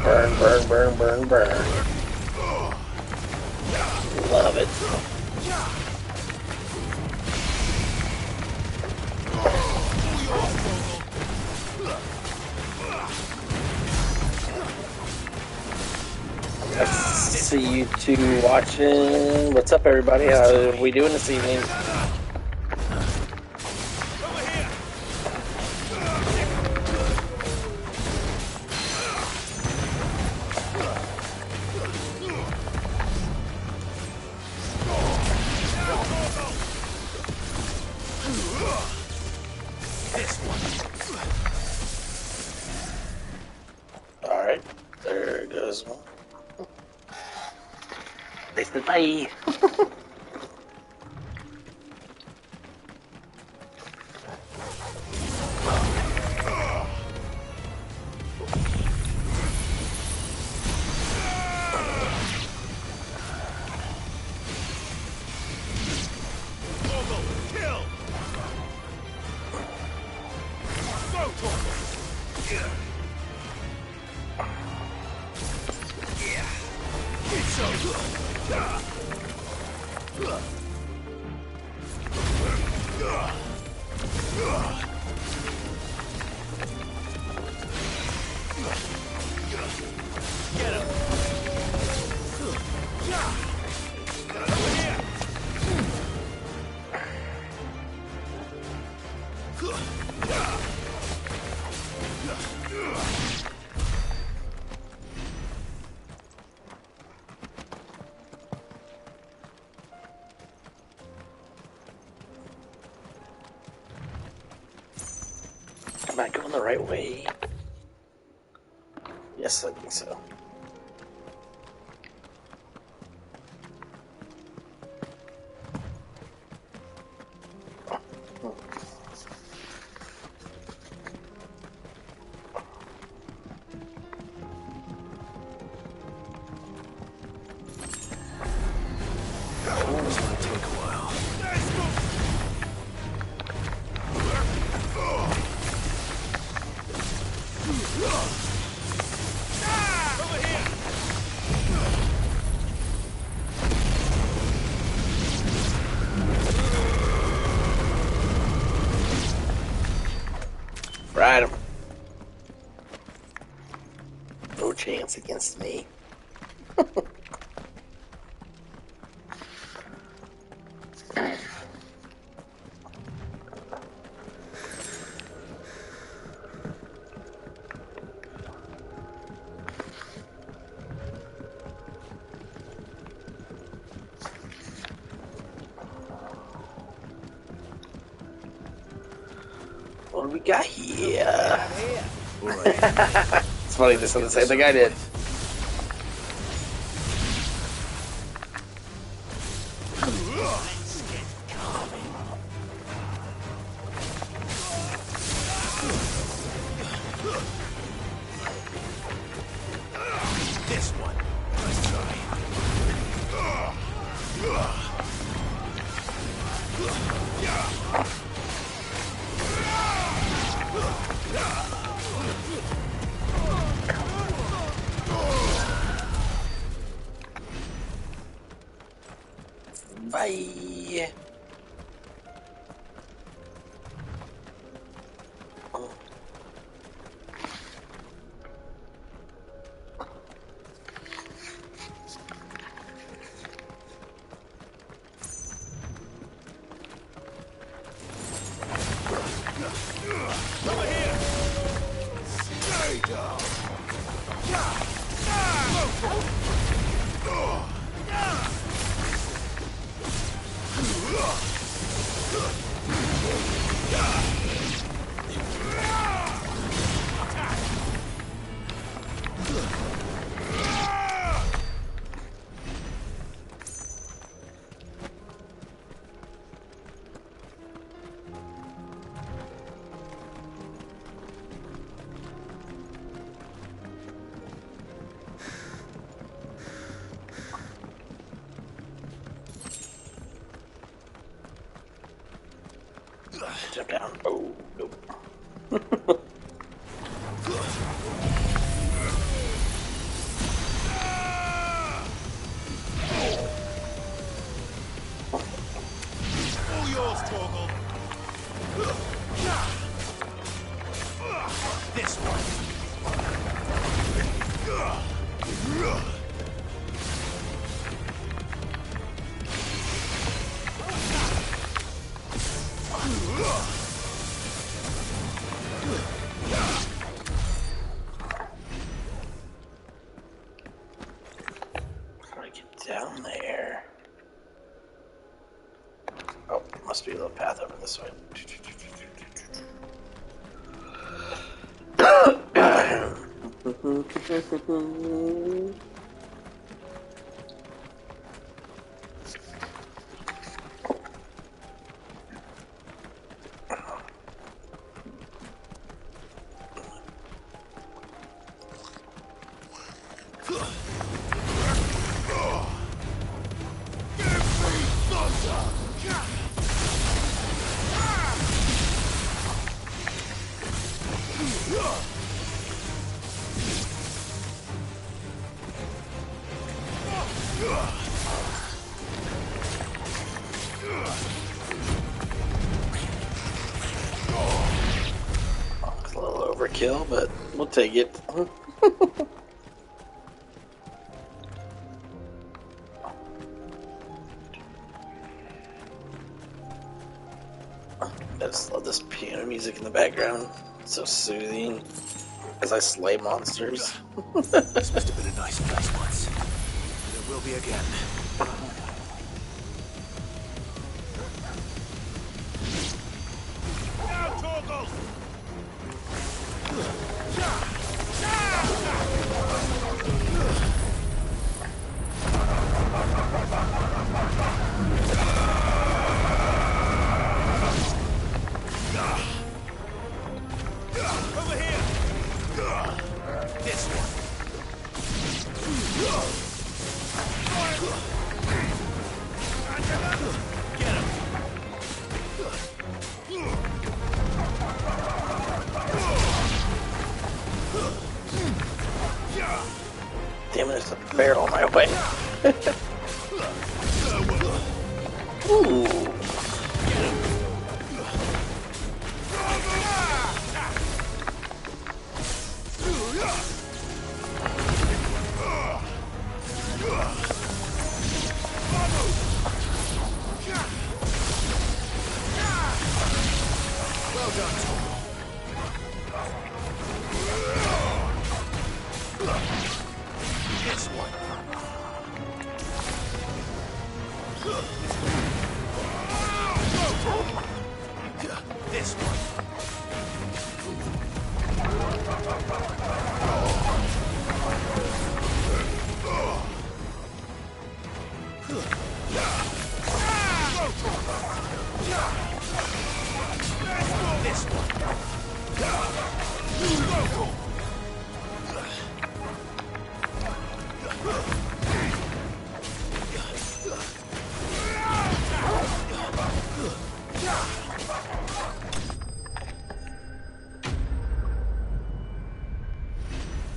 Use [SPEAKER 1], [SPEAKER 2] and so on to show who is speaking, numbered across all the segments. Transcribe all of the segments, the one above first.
[SPEAKER 1] Burn, burn, burn, burn, burn. Love it. I see you two watching. What's up, everybody? How are we doing this evening? Alright, there goes one. They said bye. Am I going the right way? Yes, I think so. Ride him. No chance against me. What do we got here? It's funny, this is the same thing I did.
[SPEAKER 2] This one. Let's try.
[SPEAKER 1] Bye.
[SPEAKER 2] Over here. Stay down.
[SPEAKER 1] Jump down. Oh, nope.
[SPEAKER 2] All yours, Torgal. This one.
[SPEAKER 1] How do I get down there? Oh, must be a little path over this way. It's a little overkill, but we'll take it. I just love this piano music in the background. It's so soothing as I slay monsters.
[SPEAKER 2] This must have been a nice place once. There will be again. Now, Torgal! Over here! This one. Get him!
[SPEAKER 1] Damn it, there's a bear on my way. Ooh.
[SPEAKER 2] Well done, Torgal. This one. This one. This one.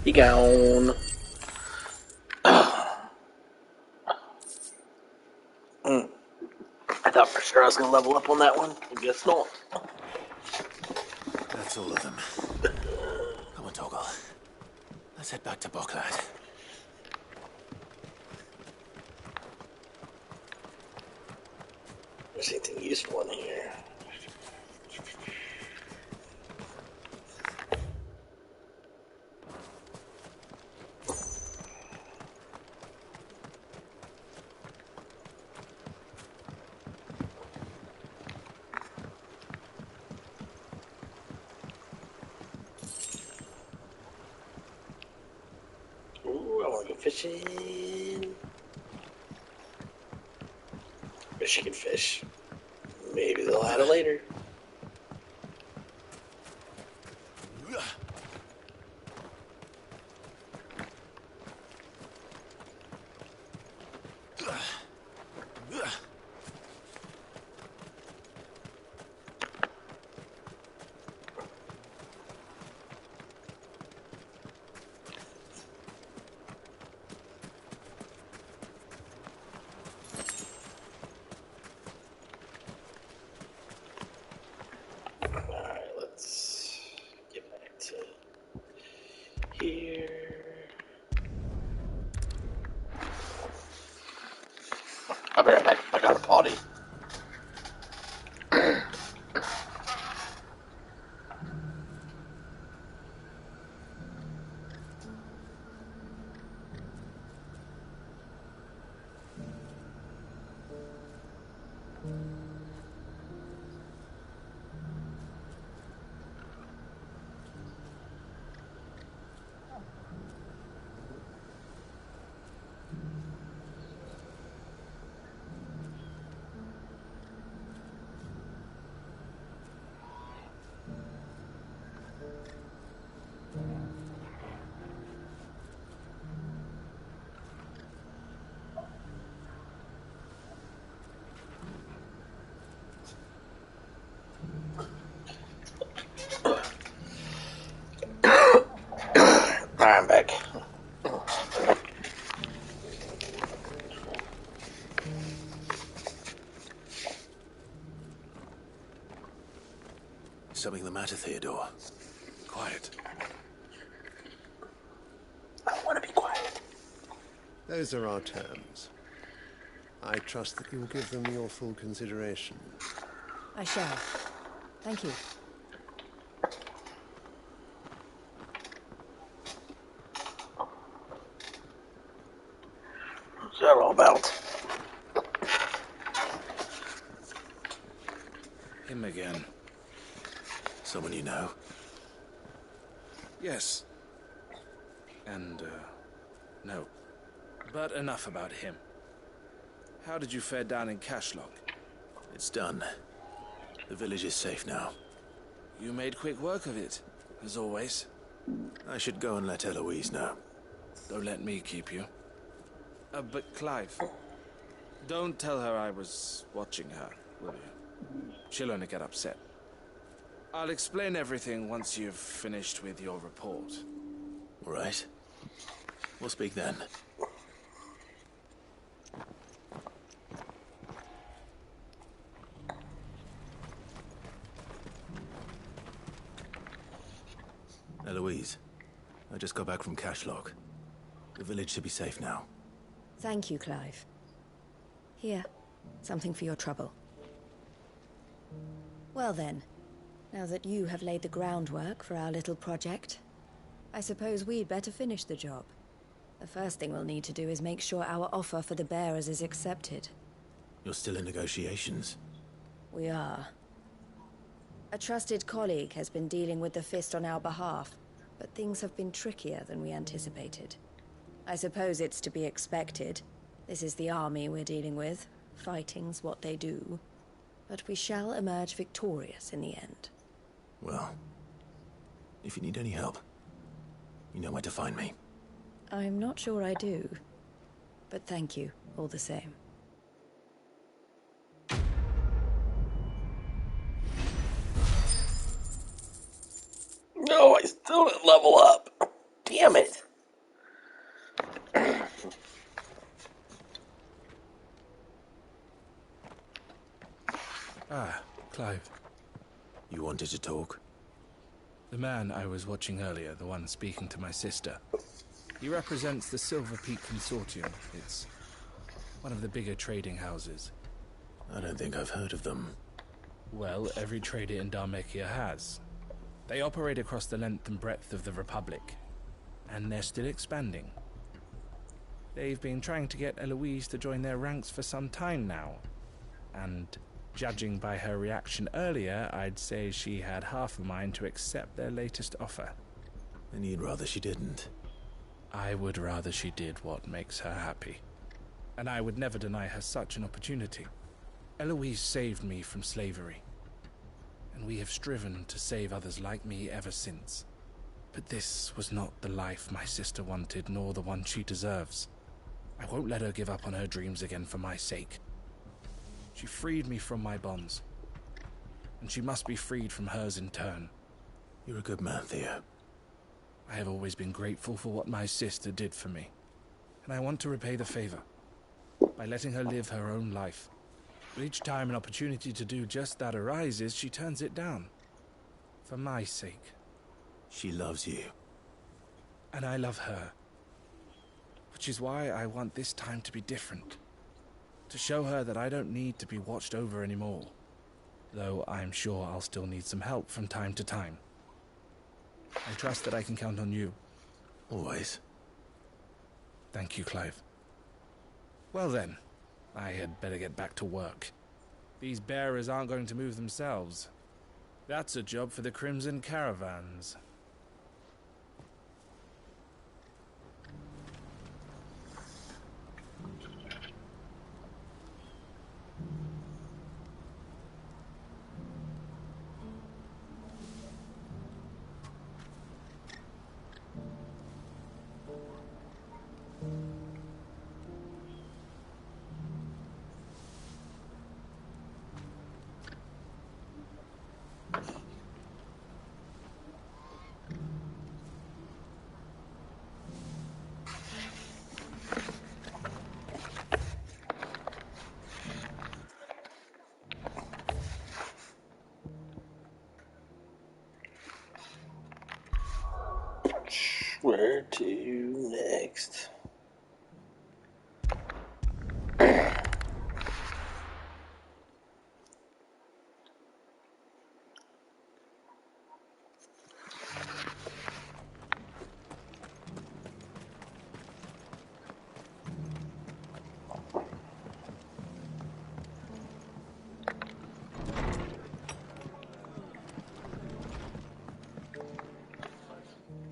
[SPEAKER 1] He gone. I thought for sure I was gonna level up on that one. I guess not.
[SPEAKER 2] That's all of them. Come on, Torgal. Let's head back to Boklad.
[SPEAKER 1] There's anything useful in here. Ooh, I want to go fishing. Wish you could fish. Maybe they'll add it later. I'll be right back. I got a potty. Alright, I'm back.
[SPEAKER 2] Something the matter, Theodore? Quiet.
[SPEAKER 1] I don't want to be quiet.
[SPEAKER 3] Those are our terms. I trust that you'll give them your full consideration.
[SPEAKER 4] I shall. Thank you.
[SPEAKER 1] What's that all about?
[SPEAKER 2] Him again. Someone you know? Yes. And, no. But enough about him. How did you fare down in Cashlock? It's done. The village is safe now. You made quick work of it, as always. I should go and let Eloise know. Don't let me keep you. But Clive, don't tell her I was watching her, will you? She'll only get upset. I'll explain everything once you've finished with your report. All right. We'll speak then. Eloise, I just got back from Cashlock. The village should be safe now.
[SPEAKER 4] Thank you, Clive. Here, something for your trouble. Well then, now that you have laid the groundwork for our little project, I suppose we'd better finish the job. The first thing we'll need to do is make sure our offer for the bearers is accepted.
[SPEAKER 2] You're still in negotiations?
[SPEAKER 4] We are. A trusted colleague has been dealing with the Fist on our behalf, but things have been trickier than we anticipated. I suppose it's to be expected. This is the army we're dealing with. Fighting's what they do. But we shall emerge victorious in the end.
[SPEAKER 2] Well, if you need any help, you know where to find me.
[SPEAKER 4] I'm not sure I do. But thank you, all the same.
[SPEAKER 1] No, I still didn't level up. Damn it.
[SPEAKER 5] Ah, Clive.
[SPEAKER 2] You wanted to talk?
[SPEAKER 5] The man I was watching earlier, the one speaking to my sister. He represents the Silver Peak Consortium. It's one of the bigger trading houses.
[SPEAKER 2] I don't think I've heard of them.
[SPEAKER 5] Well, every trader in Dharmekia has. They operate across the length and breadth of the Republic, and they're still expanding. They've been trying to get Eloise to join their ranks for some time now, and judging by her reaction earlier, I'd say she had half a mind to accept their latest offer.
[SPEAKER 2] And you'd rather she didn't?
[SPEAKER 5] I would rather she did what makes her happy. And I would never deny her such an opportunity. Eloise saved me from slavery, and we have striven to save others like me ever since. But this was not the life my sister wanted, nor the one she deserves. I won't let her give up on her dreams again for my sake. She freed me from my bonds, and she must be freed from hers in turn.
[SPEAKER 2] You're a good man, Theo.
[SPEAKER 5] I have always been grateful for what my sister did for me, and I want to repay the favor by letting her live her own life. But each time an opportunity to do just that arises, she turns it down. For my sake.
[SPEAKER 2] She loves you.
[SPEAKER 5] And I love her. Which is why I want this time to be different. To show her that I don't need to be watched over anymore. Though I'm sure I'll still need some help from time to time. I trust that I can count on you.
[SPEAKER 2] Always.
[SPEAKER 5] Thank you, Clive. Well then, I had better get back to work. These bearers aren't going to move themselves. That's a job for the Crimson Caravans.
[SPEAKER 1] Where to next?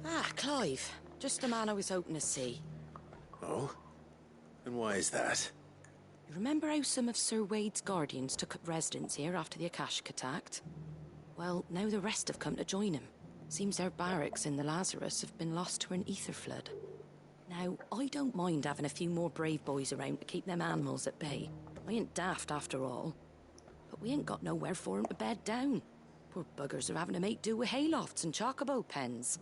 [SPEAKER 6] Ah, Clive. Just the man I was hoping to see.
[SPEAKER 2] Oh? And why is that?
[SPEAKER 6] You remember how some of Sir Wade's guardians took up residence here after the Akashic attacked? Well, now the rest have come to join him. Seems their barracks in the Lazarus have been lost to an ether flood. Now, I don't mind having a few more brave boys around to keep them animals at bay. I ain't daft after all. But we ain't got nowhere for 'em to bed down. Poor buggers are having to make do with haylofts and chocobo pens.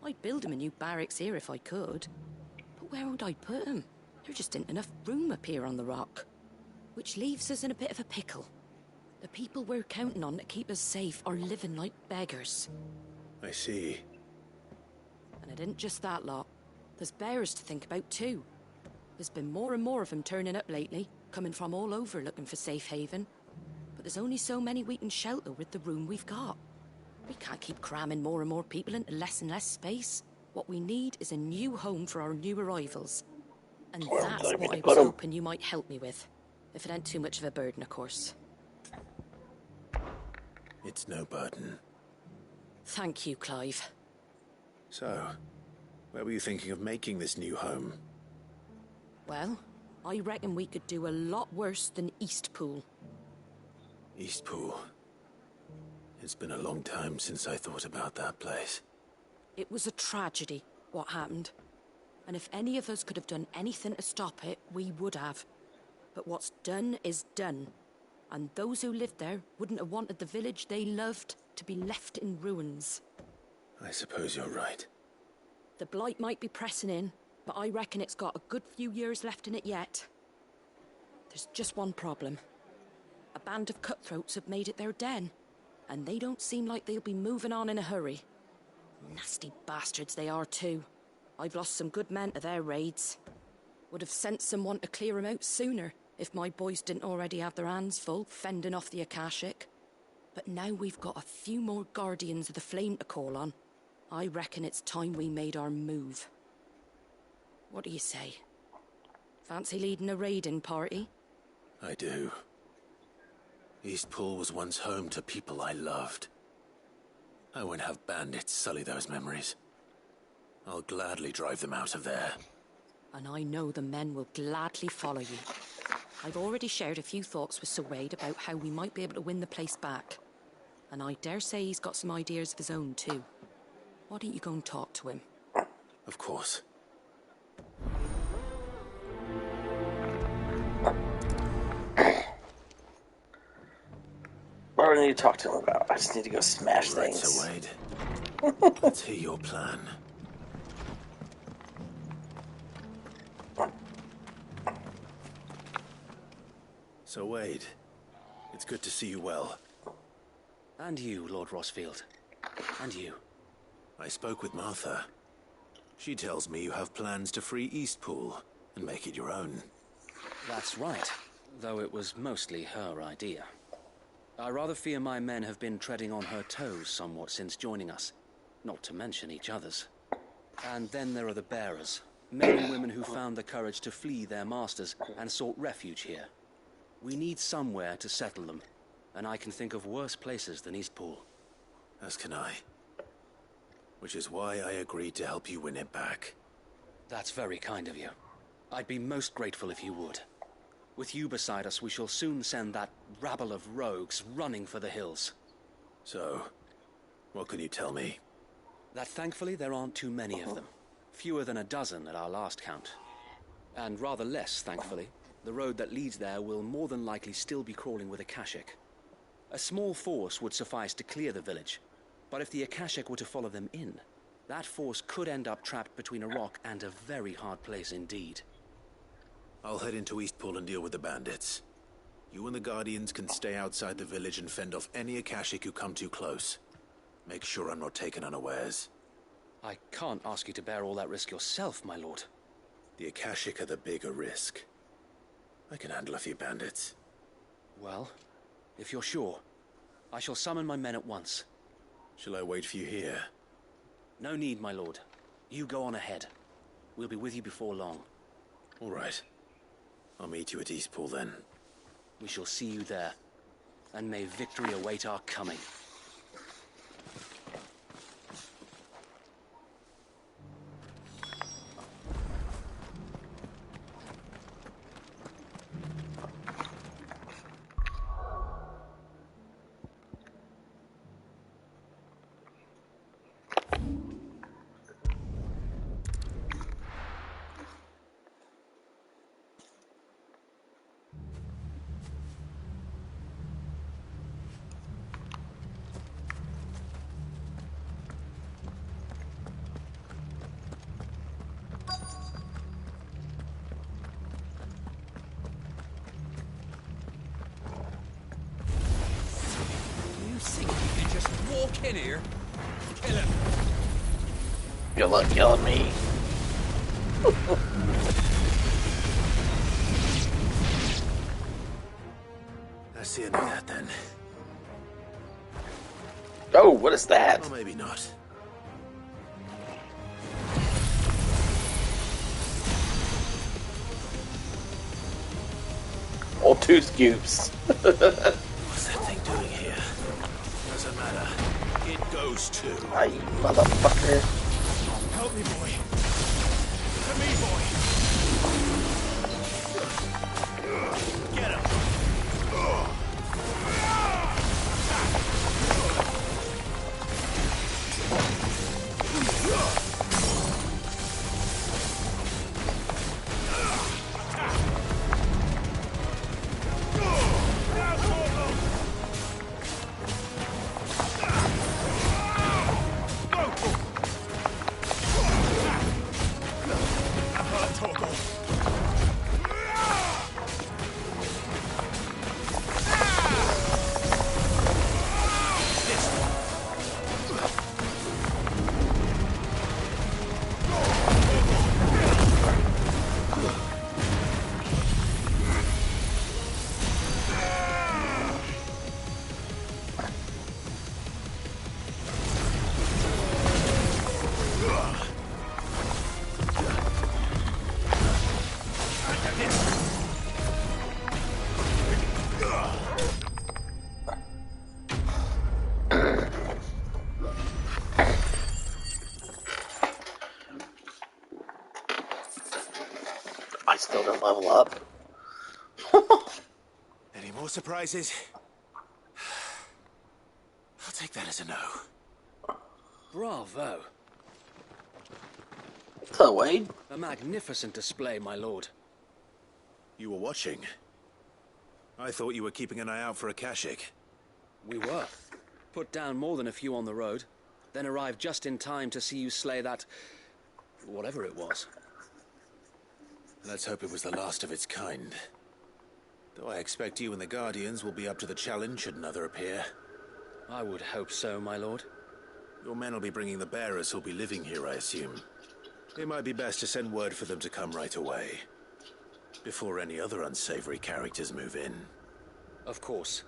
[SPEAKER 6] I'd build 'em a new barracks here if I could. But where would I put 'em? There just ain't enough room up here on the rock. Which leaves us in a bit of a pickle. The people we're counting on to keep us safe are living like beggars.
[SPEAKER 2] I see.
[SPEAKER 6] And it isn't just that lot. There's bears to think about too. There's been more and more of them turning up lately, coming from all over looking for safe haven. But there's only so many we can shelter with the room we've got. We can't keep cramming more and more people into less and less space. What we need is a new home for our new arrivals. And
[SPEAKER 1] Where would
[SPEAKER 6] that's
[SPEAKER 1] you like me
[SPEAKER 6] what
[SPEAKER 1] to
[SPEAKER 6] I
[SPEAKER 1] put
[SPEAKER 6] was
[SPEAKER 1] 'em?
[SPEAKER 6] hoping you might help me with. If it ain't too much of a burden, of course.
[SPEAKER 2] It's no burden.
[SPEAKER 6] Thank you, Clive.
[SPEAKER 2] So, where were you thinking of making this new home?
[SPEAKER 6] Well, I reckon we could do a lot worse than Eastpool.
[SPEAKER 2] Eastpool. It's been a long time since I thought about that place.
[SPEAKER 6] It was a tragedy, what happened. And if any of us could have done anything to stop it, we would have. But what's done is done. And those who lived there wouldn't have wanted the village they loved to be left in ruins.
[SPEAKER 2] I suppose you're right.
[SPEAKER 6] The blight might be pressing in, but I reckon it's got a good few years left in it yet. There's just one problem. A band of cutthroats have made it their den, and they don't seem like they'll be moving on in a hurry. Nasty bastards they are too. I've lost some good men to their raids. Would have sent someone to clear 'em out sooner if my boys didn't already have their hands full fending off the Akashic. But now we've got a few more guardians of the flame to call on. I reckon it's time we made our move. What do you say? Fancy leading a raiding party?
[SPEAKER 2] I do. Eastpool was once home to people I loved. I won't have bandits sully those memories. I'll gladly drive them out of there.
[SPEAKER 6] And I know the men will gladly follow you. I've already shared a few thoughts with Sir Wade about how we might be able to win the place back. And I dare say he's got some ideas of his own too. Why don't you go and talk to him?
[SPEAKER 2] Of course.
[SPEAKER 1] What do I need to talk to him about? I just need to go smash
[SPEAKER 2] All right,
[SPEAKER 1] things.
[SPEAKER 2] Sir Wade. Let's hear your plan. So Wade, it's good to see you well.
[SPEAKER 7] And you, Lord Rossfield. And you.
[SPEAKER 2] I spoke with Martha. She tells me you have plans to free Eastpool and make it your own.
[SPEAKER 7] That's right. though it was mostly her idea. I rather fear my men have been treading on her toes somewhat since joining us, not to mention each other's. And then there are the bearers, men and women who found the courage to flee their masters and sought refuge here. We need somewhere to settle them, and I can think of worse places than Eastpool.
[SPEAKER 2] As can I. Which is why I agreed to help you win it back.
[SPEAKER 7] That's very kind of you. I'd be most grateful if you would. With you beside us, we shall soon send that rabble of rogues running for the hills.
[SPEAKER 2] So, what can you tell me?
[SPEAKER 7] That thankfully there aren't too many of them. Fewer than a dozen at our last count. And rather less, thankfully, the road that leads there will more than likely still be crawling with Akashic. A small force would suffice to clear the village, but if the Akashic were to follow them in, that force could end up trapped between a rock and a very hard place indeed.
[SPEAKER 2] I'll head into Eastpool and deal with the bandits. You and the Guardians can stay outside the village and fend off any Akashic who come too close. Make sure I'm not taken unawares.
[SPEAKER 7] I can't ask you to bear all that risk yourself, my lord.
[SPEAKER 2] The Akashic are the bigger risk. I can handle a few bandits.
[SPEAKER 7] Well, if you're sure, I shall summon my men at once.
[SPEAKER 2] Shall I wait for you here?
[SPEAKER 7] No need, my lord. You go on ahead. We'll be with you before long.
[SPEAKER 2] All right. I'll meet you at Eastpool then.
[SPEAKER 7] We shall see you there. And may victory await our coming.
[SPEAKER 8] Walk in here, kill him.
[SPEAKER 1] Good luck killing me.
[SPEAKER 2] That's the end of that then.
[SPEAKER 1] Oh, what is that?
[SPEAKER 2] Or maybe not.
[SPEAKER 1] Oh, 2 scoops.
[SPEAKER 2] What's that thing doing here? Doesn't matter. It goes too.
[SPEAKER 1] Aye, motherfucker.
[SPEAKER 8] Help me, boy. To me, boy. Get him.
[SPEAKER 1] I still don't level up.
[SPEAKER 2] Any more surprises? I'll take that as a no.
[SPEAKER 7] Bravo.
[SPEAKER 1] So, Wade?
[SPEAKER 7] A magnificent display, my lord.
[SPEAKER 2] You were watching. I thought you were keeping an eye out for Akashic.
[SPEAKER 7] We were. Put down more than a few on the road, then arrived just in time to see you slay that... whatever it was.
[SPEAKER 2] Let's hope it was the last of its kind. Though I expect you and the Guardians will be up to the challenge should another appear.
[SPEAKER 7] I would hope so, my lord.
[SPEAKER 2] Your men will be bringing the bearers who'll be living here, I assume. It might be best to send word for them to come right away. Before any other unsavory characters move in.
[SPEAKER 7] Of course.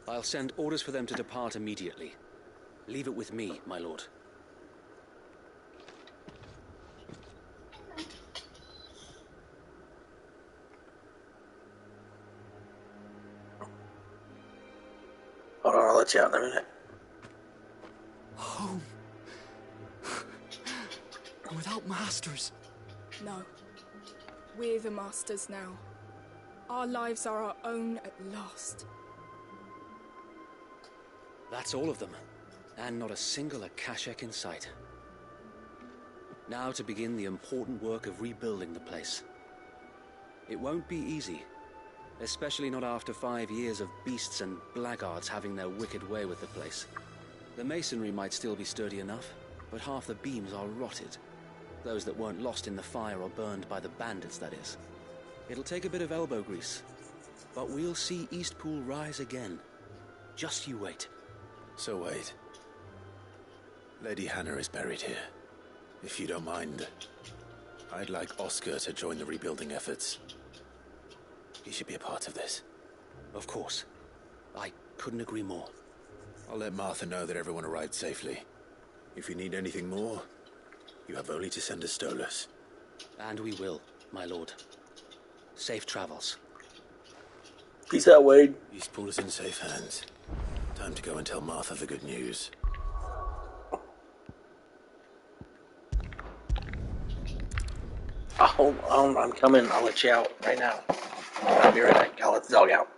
[SPEAKER 7] I'll send orders for them to depart immediately. Leave it with me, my lord.
[SPEAKER 1] Hold on, I'll let you out in a minute.
[SPEAKER 9] Home. Without masters.
[SPEAKER 10] No. We're the masters now. Our lives are our own at last.
[SPEAKER 7] That's all of them. And not a single Akashek in sight. Now to begin the important work of rebuilding the place. It won't be easy. Especially not after 5 years of beasts and blackguards having their wicked way with the place. The masonry might still be sturdy enough, but half the beams are rotted. Those that weren't lost in the fire or burned by the bandits, that is. It'll take a bit of elbow grease, but we'll see Eastpool rise again. Just you wait.
[SPEAKER 2] So wait. Lady Hannah is buried here. If you don't mind, I'd like Oscar to join the rebuilding efforts. He should be a part of this.
[SPEAKER 7] Of course. I couldn't agree more.
[SPEAKER 2] I'll let Martha know that everyone arrived safely. If you need anything more, you have only to send a Stolas.
[SPEAKER 7] And we will, my lord. Safe travels.
[SPEAKER 1] Peace out, Wade.
[SPEAKER 2] Eastpool is in safe hands. Time to go and tell Martha the good news.
[SPEAKER 1] Hold on, I'm coming. I'll let you out right now. I'll be right back. I'll let the dog out.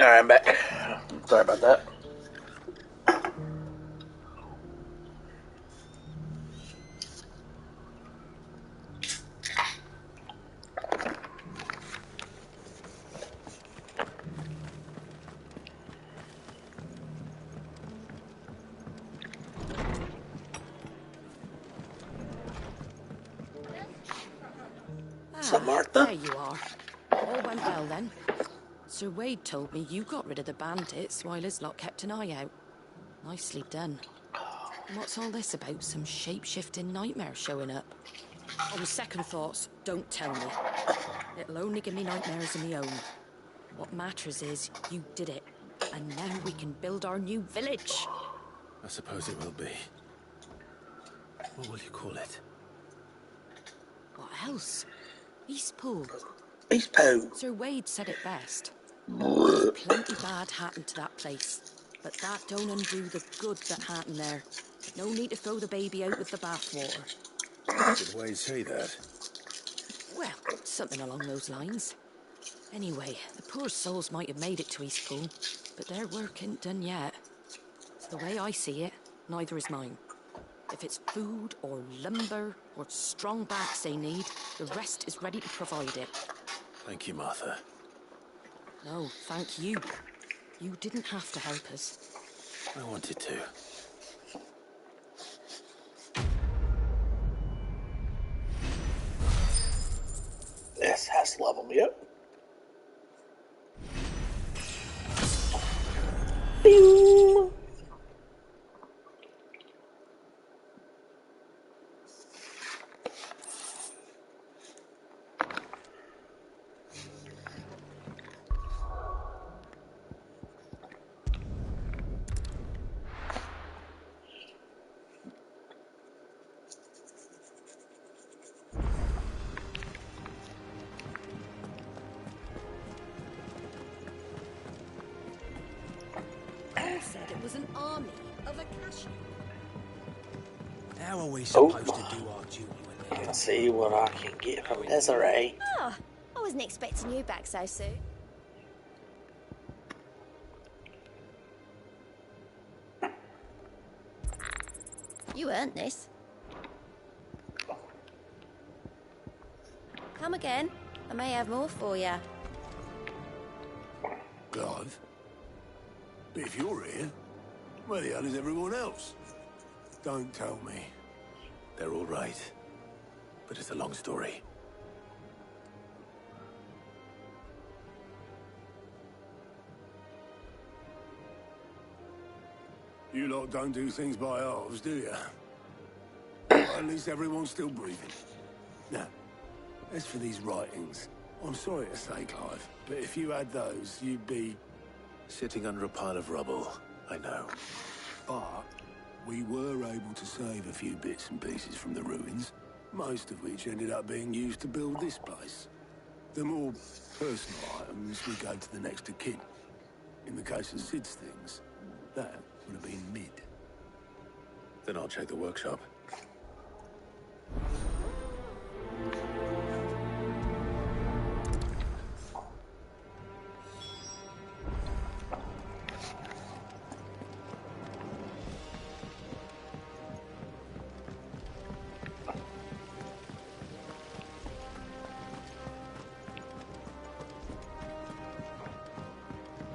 [SPEAKER 1] Alright, I'm back. Sorry about that. What's up, Martha?
[SPEAKER 6] There you are. All went well then. Sir Wade told me you got rid of the bandits while his lot kept an eye out. Nicely done. And what's all this about some shape-shifting nightmare showing up? On second thoughts, don't tell me. It'll only give me nightmares of my own. What matters is you did it. And now we can build our new village.
[SPEAKER 2] I suppose it will be. What will you call it?
[SPEAKER 6] What else? Eastpool.
[SPEAKER 1] Eastpool.
[SPEAKER 6] Sir Wade said it best. There's plenty bad happened to that place, but that don't undo the good that happened there. No need to throw the baby out with the bathwater.
[SPEAKER 2] Did Wade say that?
[SPEAKER 6] Well, something along those lines. Anyway, the poor souls might have made it to Eastpool, but their work ain't done yet. It's the way I see it, neither is mine. If it's food or lumber or strong backs they need, the rest is ready to provide it.
[SPEAKER 2] Thank you, Martha.
[SPEAKER 6] No, thank you. You didn't have to help us.
[SPEAKER 2] I wanted to.
[SPEAKER 1] This has to level me up. Bing!
[SPEAKER 6] was an army of Akashi.
[SPEAKER 2] How are we supposed to do our duty when they're...
[SPEAKER 1] Let's see what I can get from Desiree.
[SPEAKER 4] Oh, I wasn't expecting you back so soon. You earned this. Come again. I may have more for you.
[SPEAKER 11] Clive? But if you're here, where the hell is everyone else? Don't tell me.
[SPEAKER 2] They're all right. But it's a long story.
[SPEAKER 11] You lot don't do things by halves, do you? Well, at least everyone's still breathing. Now, as for these writings, I'm sorry to say, Clive, but if you had those, you'd be...
[SPEAKER 2] Sitting under a pile of rubble, I know.
[SPEAKER 11] But we were able to save a few bits and pieces from the ruins, most of which ended up being used to build this place. The more personal items we go to the next of kin. In the case of Sid's things, that would have been mid.
[SPEAKER 2] Then I'll check the workshop.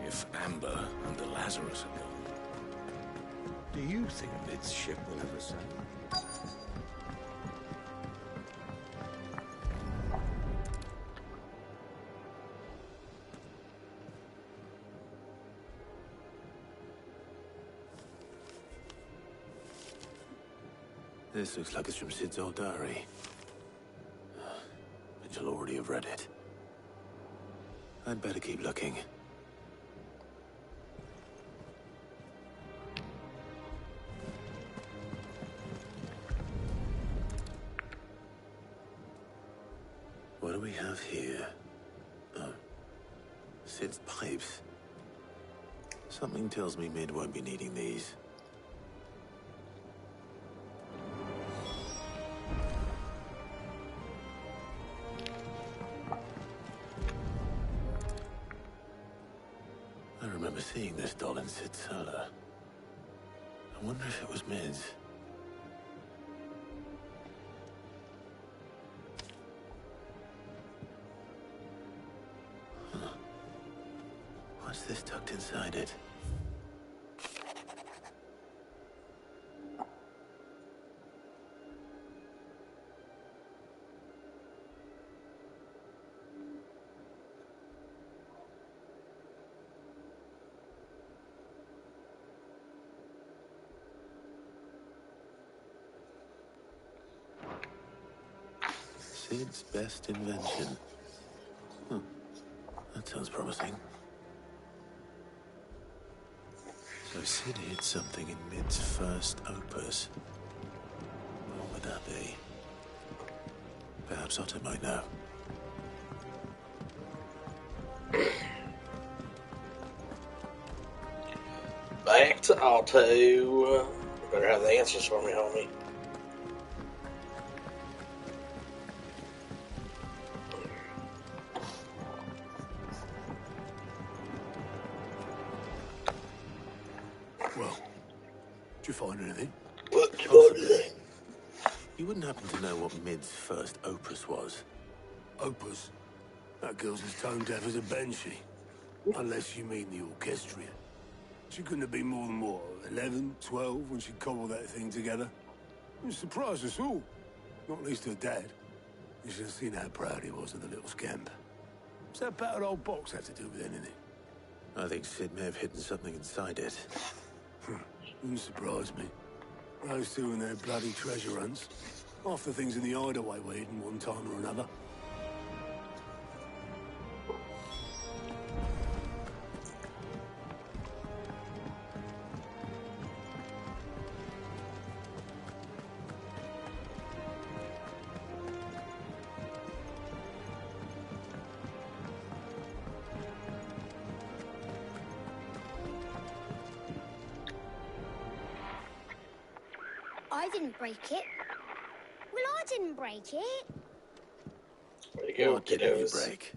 [SPEAKER 2] If Amber and the Lazarus are gone, do you think Mid's ship will ever sail? This looks like it's from Sid's old diary. But you'll already have read it. I'd better keep looking. What do we have here? Oh. Sid's pipes. Something tells me Mid won't be needing these. I remember seeing this doll in Sid's cellar. I wonder if it was Mid's. What's this tucked inside it? Sid's best invention. That sounds promising. So Sid hid something in Mid's first opus. What would that be? Perhaps Otto might know.
[SPEAKER 1] Back to Otto. You better have the answers for me, homie.
[SPEAKER 11] Well, did you find anything?
[SPEAKER 2] You wouldn't happen to know what Mid's first opus was?
[SPEAKER 11] Opus? That girl's as tone deaf as a banshee. Unless you mean the orchestrion. She couldn't have been more than, what, 11, 12 when she cobbled that thing together? It surprised us all. Not least her dad. You should have seen how proud he was of the little scamp. What's that battered old box have to do with anything?
[SPEAKER 2] I think Sid may have hidden something inside it.
[SPEAKER 11] Wouldn't surprise me. Those two and their bloody treasure hunts. Half the things in the hideaway were hidden one time or another.
[SPEAKER 12] I didn't break it. Well, I didn't break it.
[SPEAKER 1] Where'd it go,
[SPEAKER 2] What did you
[SPEAKER 1] kiddos?
[SPEAKER 2] break?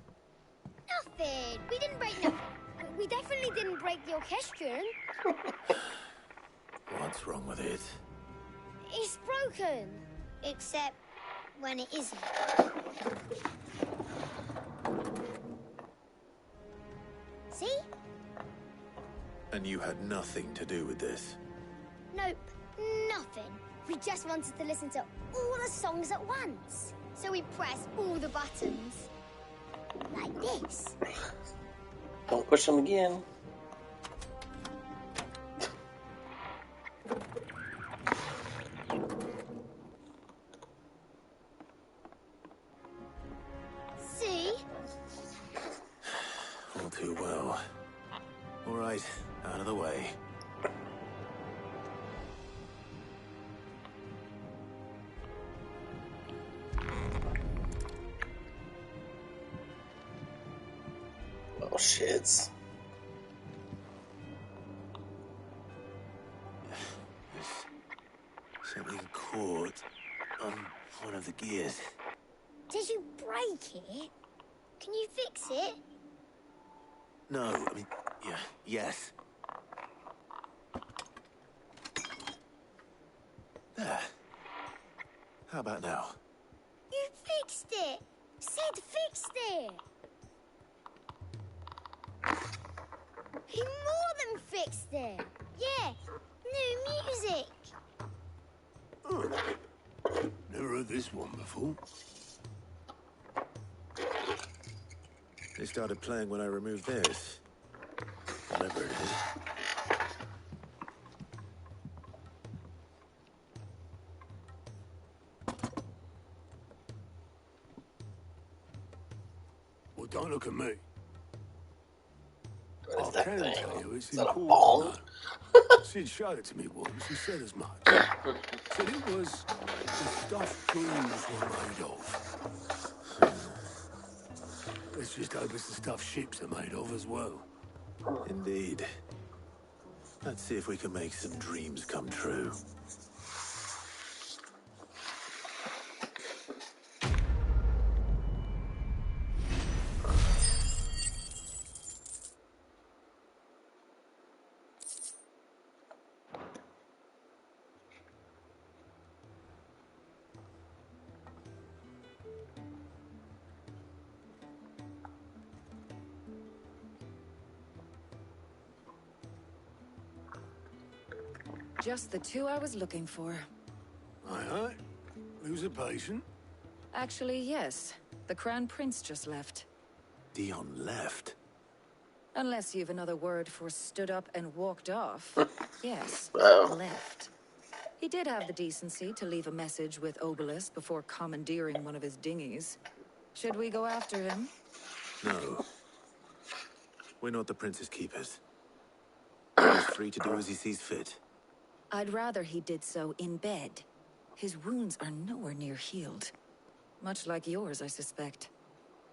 [SPEAKER 12] Nothing. We didn't break nothing. We definitely didn't break the orchestrion.
[SPEAKER 2] What's wrong with it?
[SPEAKER 12] It's broken. Except when it isn't. See?
[SPEAKER 2] And you had nothing to do with this?
[SPEAKER 12] Nope, nothing. We just wanted to listen to all the songs at once. So we pressed all the buttons. Like this.
[SPEAKER 1] Don't push them again.
[SPEAKER 12] See?
[SPEAKER 2] All too well. All right, out of the way.
[SPEAKER 1] Oh, shits.
[SPEAKER 2] There's something caught on one of the gears.
[SPEAKER 12] Did you break it? Can you fix it?
[SPEAKER 2] No, I mean, yeah, yes. There. How about now?
[SPEAKER 12] You fixed it! Sid fixed it! He more than fixed it! Yeah, new music!
[SPEAKER 11] Oh. Never heard this one before.
[SPEAKER 2] They started playing when I removed this. Whatever it is.
[SPEAKER 11] Well, don't look at me.
[SPEAKER 1] What is
[SPEAKER 11] I
[SPEAKER 1] that
[SPEAKER 11] can
[SPEAKER 1] thing?
[SPEAKER 11] tell you it's
[SPEAKER 1] Is that a
[SPEAKER 11] important.
[SPEAKER 1] ball?
[SPEAKER 11] Sid showed it to me once. He said as much. Said it was the stuff dreams were made of. Let's just hope it's the stuff ships are made of as well.
[SPEAKER 2] Indeed. Let's see if we can make some dreams come true.
[SPEAKER 6] Just the two I was looking for.
[SPEAKER 11] Aye. Who's a patient?
[SPEAKER 6] Actually, yes. The Crown Prince just left.
[SPEAKER 2] Dion left.
[SPEAKER 6] Unless you've another word for stood up and walked off. Yes,
[SPEAKER 1] Wow.
[SPEAKER 6] left. He did have the decency to leave a message with Obelisk before commandeering one of his dinghies. Should we go after him?
[SPEAKER 2] No. We're not the Prince's keepers. He's free to do as he sees fit.
[SPEAKER 6] I'd rather he did so in bed. His wounds are nowhere near healed. Much like yours, I suspect.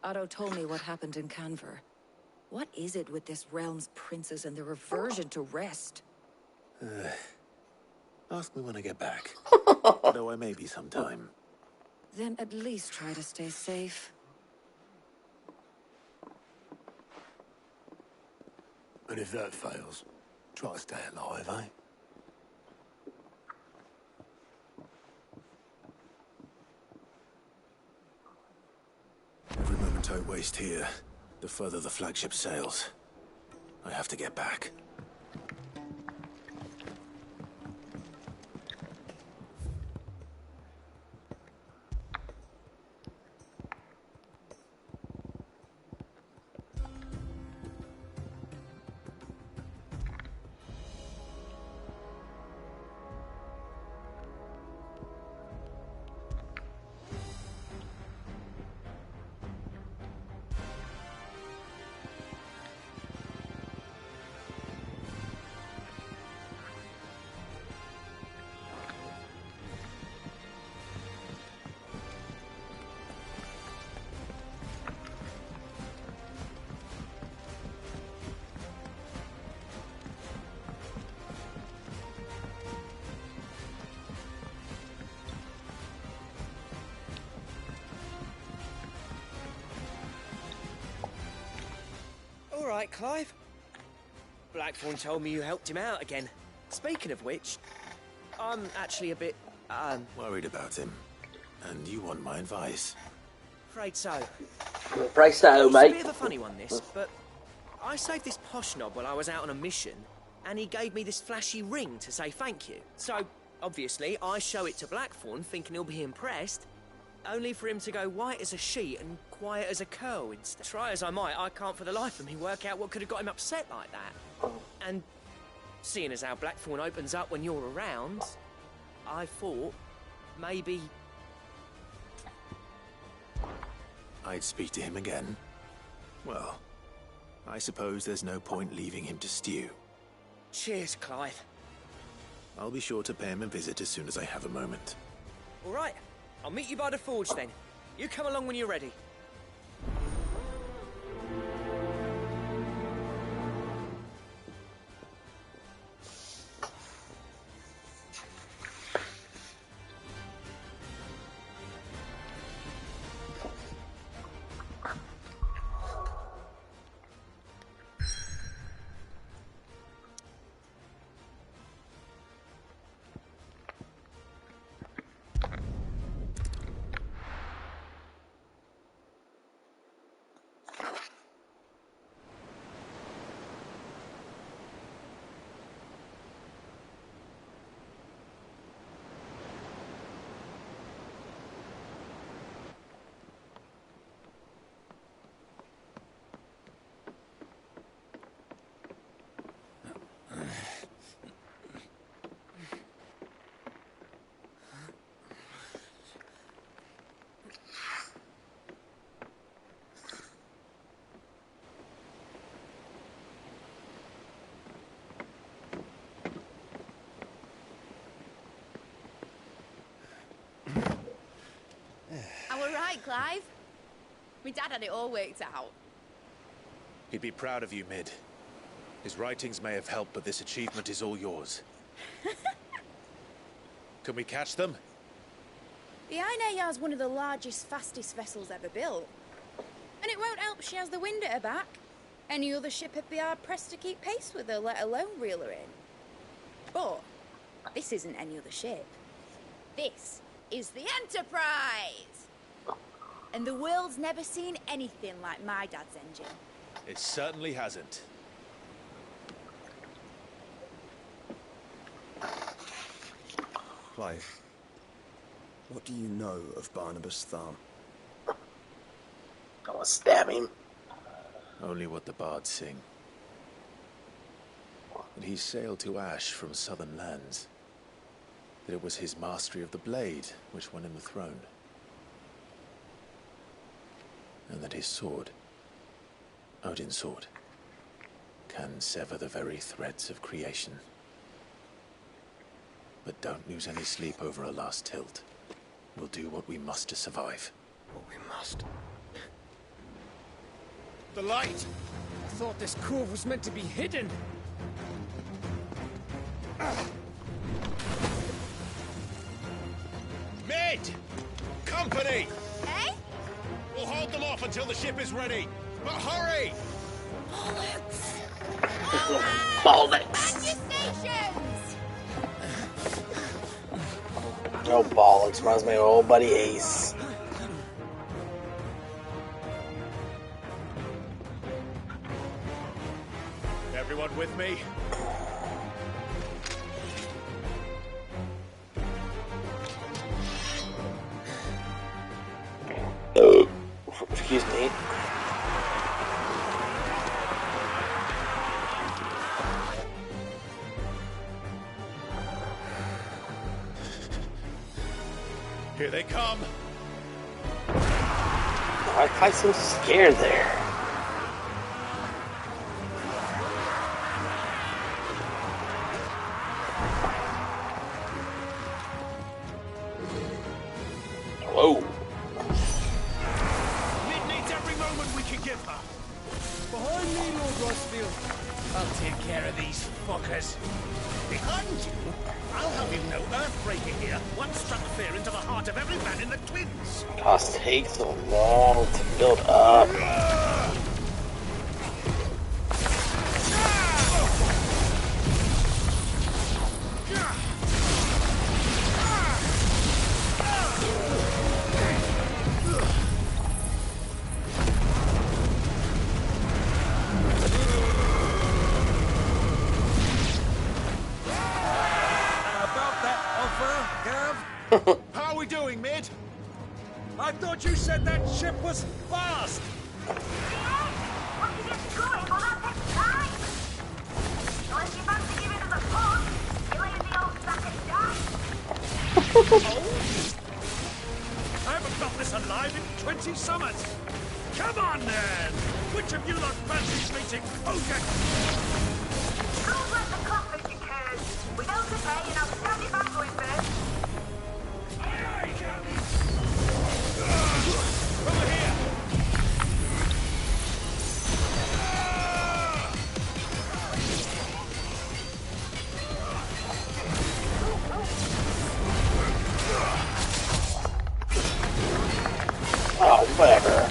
[SPEAKER 6] Otto told me what happened in Canver. What is it with this realm's princes and their aversion to rest?
[SPEAKER 2] Ask me when I get back. Though I may be sometime.
[SPEAKER 6] Then at least try to stay safe.
[SPEAKER 11] And if that fails, try to stay alive, eh?
[SPEAKER 2] Every moment I waste here, the further the flagship sails. I have to get back.
[SPEAKER 13] right, Clive? Blackthorn told me you helped him out again. Speaking of which, I'm actually a bit,
[SPEAKER 2] worried about him. And you want my advice?
[SPEAKER 13] afraid so.
[SPEAKER 1] Price so,
[SPEAKER 13] It's
[SPEAKER 1] mate.
[SPEAKER 13] a bit of a funny one, this, but I saved this posh knob while I was out on a mission, and he gave me this flashy ring to say thank you. So, obviously, I show it to Blackthorn, thinking he'll be impressed, only for him to go white as a sheet and quiet as a curl instead. Try as I might, I can't for the life of me work out what could have got him upset like that. And seeing as how Blackthorn opens up when you're around, I thought maybe...
[SPEAKER 2] I'd speak to him again. Well, I suppose there's no point leaving him to stew.
[SPEAKER 13] Cheers, Clive.
[SPEAKER 2] I'll be sure to pay him a visit as soon as I have a moment.
[SPEAKER 13] All right, I'll meet you by the forge then. You come along when you're ready.
[SPEAKER 14] Right, Clive? My dad had it all worked out.
[SPEAKER 2] He'd be proud of you, Mid. His writings may have helped, but this achievement is all yours. Can we catch them?
[SPEAKER 14] The Aine is one of the largest, fastest vessels ever built. And it won't help she has the wind at her back. Any other ship would be hard-pressed to keep pace with her, let alone reel her in. But this isn't any other ship. This is the Enterprise! And the world's never seen anything like my dad's engine.
[SPEAKER 2] It certainly hasn't.
[SPEAKER 15] Clive, what do you know of Barnabas Tharm?
[SPEAKER 1] I want to stab him.
[SPEAKER 2] Only what the bards sing. That he sailed to Ash from southern lands. That it was his mastery of the blade which won him the throne. And that his sword, Odin's sword, can sever the very threads of creation. But don't lose any sleep over a last tilt. We'll do what we must to survive.
[SPEAKER 15] What we must.
[SPEAKER 8] The light! I thought this cove was meant to be hidden.
[SPEAKER 2] Mid! Company!
[SPEAKER 14] Eh?
[SPEAKER 2] We'll hold them off until the ship is ready. But hurry!
[SPEAKER 14] Bollocks!
[SPEAKER 1] Bollocks!
[SPEAKER 14] Back your stations!
[SPEAKER 1] Oh, bollocks. Reminds me of old buddy Ace.
[SPEAKER 2] Everyone with me?
[SPEAKER 1] Excuse me.
[SPEAKER 2] Here they come.
[SPEAKER 1] I so scared there. Whoa.
[SPEAKER 8] Mid needs every moment we can give her. Behind me, Lord Rossfield. I'll take care of these fuckers.
[SPEAKER 16] Behind you? I'll have you know Earthbreaker here once struck fear into the heart of every man in the Twins.
[SPEAKER 1] Cost takes so long to build up.
[SPEAKER 16] thought you said that ship was fast!
[SPEAKER 17] Once you get going, well, that takes time. Unless you fancy giving us a push, you leave the old sack and die.
[SPEAKER 16] I haven't felt this alive in 20 summers! Come on, then! Which of you lot fancies meeting Odin?
[SPEAKER 17] Rules like the compass, you curse. We don't prepare, and I'll stand it back going first.
[SPEAKER 16] Aye, aye, Captain! Over here!
[SPEAKER 1] Oh, whatever.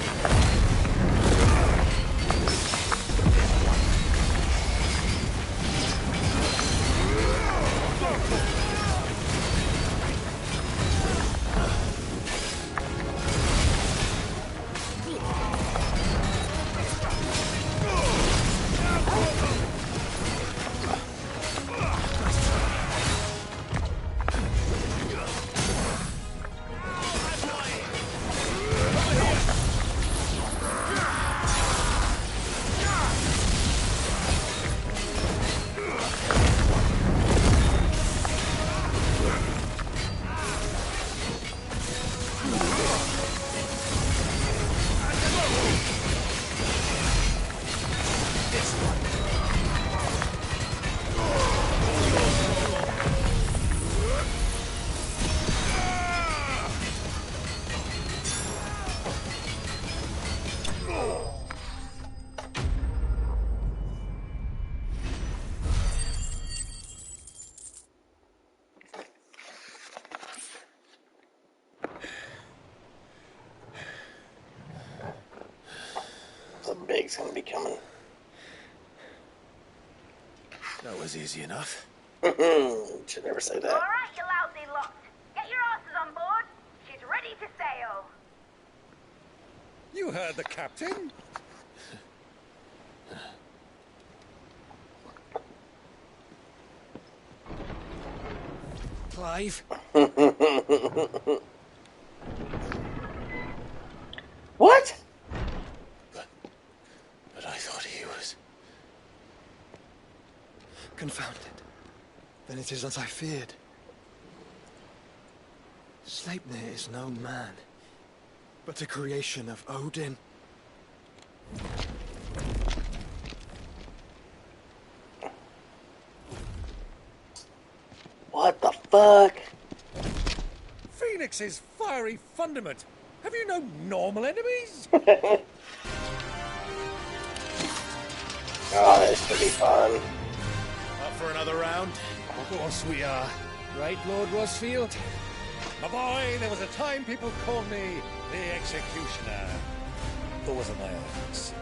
[SPEAKER 1] Something big's gonna be coming.
[SPEAKER 2] That was easy enough.
[SPEAKER 1] Should never say that.
[SPEAKER 17] All right, you lousy lot. Get your asses on board. She's ready to sail.
[SPEAKER 16] You heard the captain?
[SPEAKER 8] Clive?
[SPEAKER 1] What?
[SPEAKER 2] But I thought he was...
[SPEAKER 15] Confounded. Then it is as I feared. Sleipnir is no man, but a creation of Odin.
[SPEAKER 1] What the fuck?
[SPEAKER 16] Phoenix's fiery fundament. Have you no normal enemies?
[SPEAKER 1] Oh, this should be fun.
[SPEAKER 2] Up for another round?
[SPEAKER 16] Of course we are. Right, Lord Rosfield? My boy, there was a time people called me the Executioner. Or was it my eyes?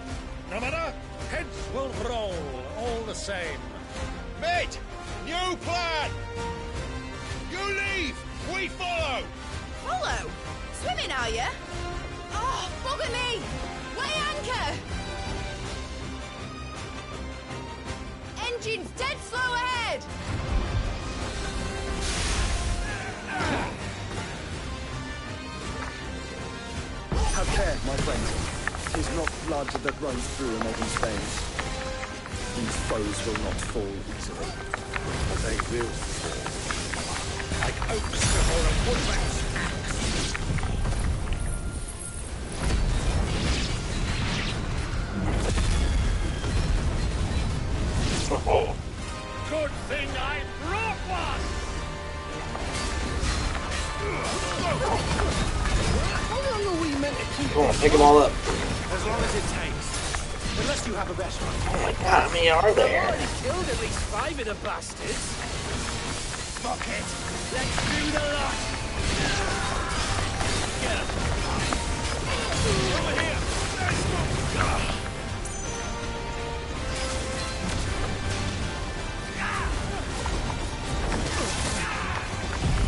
[SPEAKER 16] No matter, heads will roll, all the same.
[SPEAKER 18] Mate! New plan! You leave! We follow!
[SPEAKER 14] Follow? Swimming, are you? Oh, bugger me! Weigh anchor! Engine's dead slow ahead!
[SPEAKER 15] Have care, my friend. 'Tis not blood that runs through a maiden's veins. These foes will not fall easily.
[SPEAKER 16] They will fall. Like oaks before a woodman's axe. Good thing I brought one!
[SPEAKER 8] How long are we meant to keep
[SPEAKER 1] Go on, pick them all up.
[SPEAKER 8] As long as it takes. Unless you have a better one.
[SPEAKER 1] Oh my god, how many are there?
[SPEAKER 8] I've already killed at least 5 of the bastards. Fuck it. Let's do the lot. Get him. Over here. Let's go.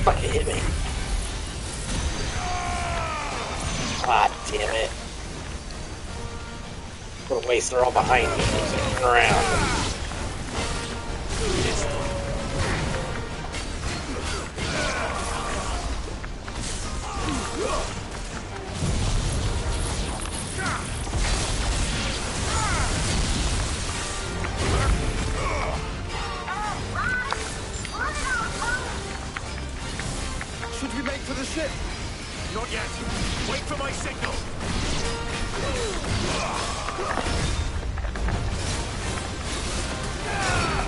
[SPEAKER 1] Fuck, it hit me. Ah, damn it. What a waste, they're all behind me. Turn around.
[SPEAKER 8] it!
[SPEAKER 18] Not yet. Wait for my signal.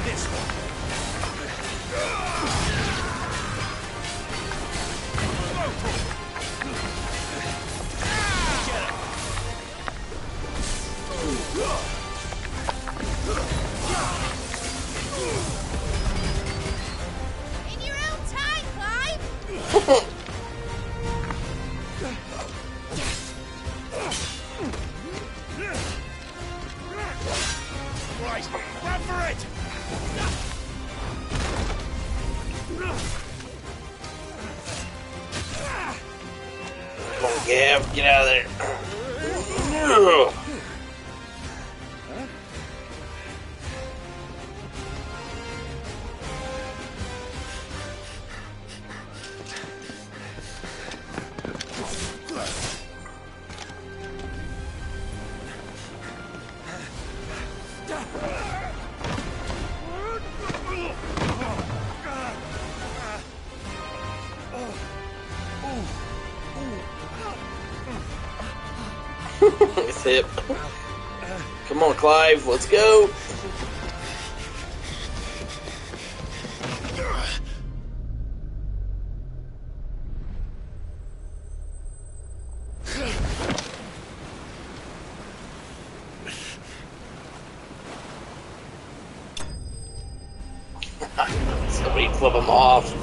[SPEAKER 18] This one.
[SPEAKER 14] In your own time, Clive!
[SPEAKER 18] Right, run for it!
[SPEAKER 1] Come on, Gav, get out of there. Ugh. His hip. Come on, Clive, let's go. Somebody flip him off.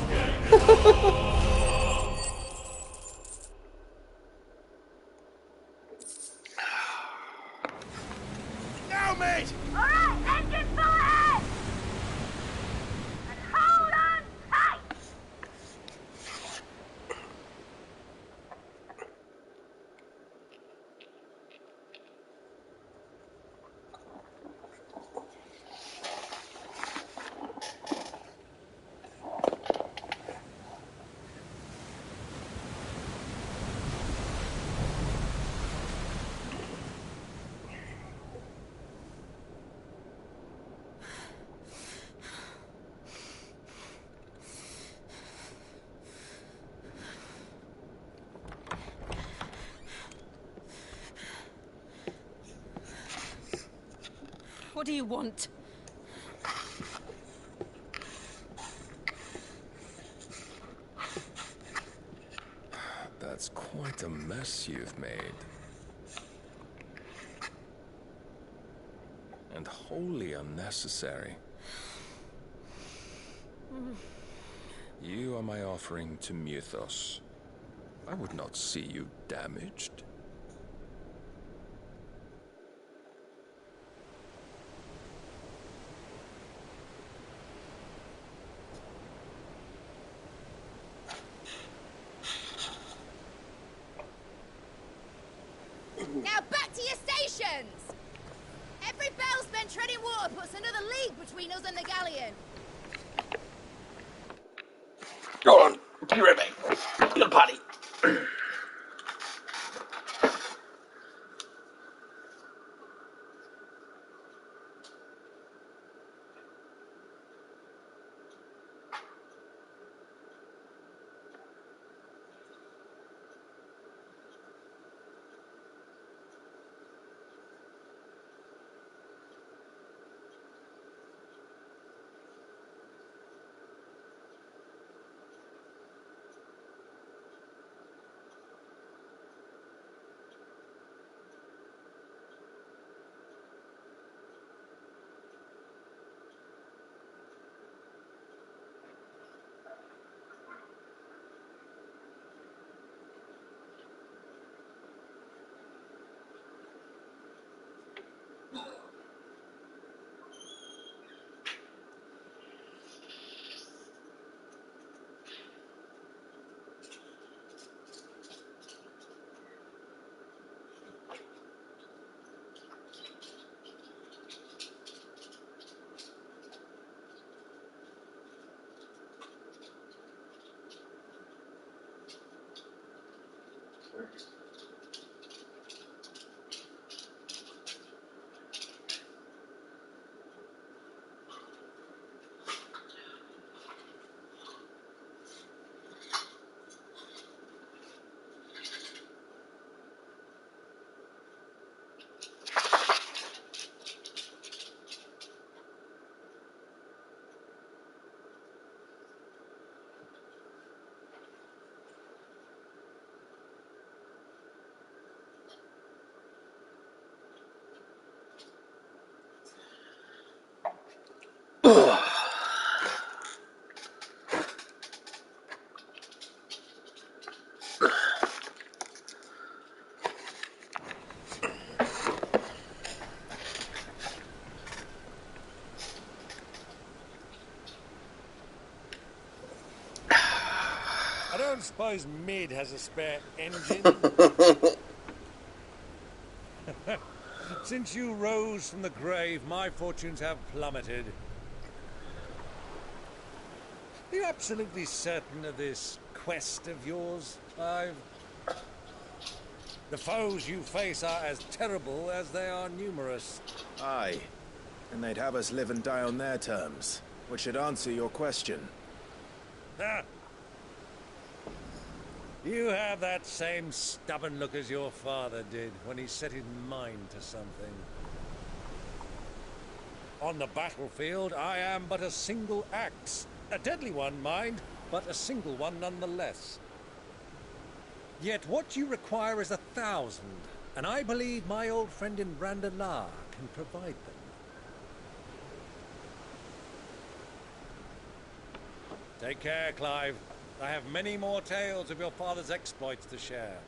[SPEAKER 18] Now, mate!
[SPEAKER 17] Alright, engine full ahead! And hold on tight!
[SPEAKER 6] What do you want?
[SPEAKER 19] That's quite a mess you've made. And wholly unnecessary. You are my offering to Mythos. I would not see you damaged.
[SPEAKER 14] Now back to your stations! Every bell spent treading water puts another league between us and the galleon.
[SPEAKER 1] Go on, be right back. Get a potty.
[SPEAKER 16] don't suppose Mid has a spare engine? Since you rose from the grave, my fortunes have plummeted. Are you absolutely certain of this quest of yours, Clive? The foes you face are as terrible as they are numerous.
[SPEAKER 2] Aye. And they'd have us live and die on their terms, which should answer your question.
[SPEAKER 16] Ha! You have that same stubborn look as your father did when he set his mind to something. On the battlefield, I am but a single axe. A deadly one, mind, but a single one nonetheless. Yet what you require is 1,000, and I believe my old friend in Randalar can provide them. Take care, Clive. I have many more tales of your father's exploits to share.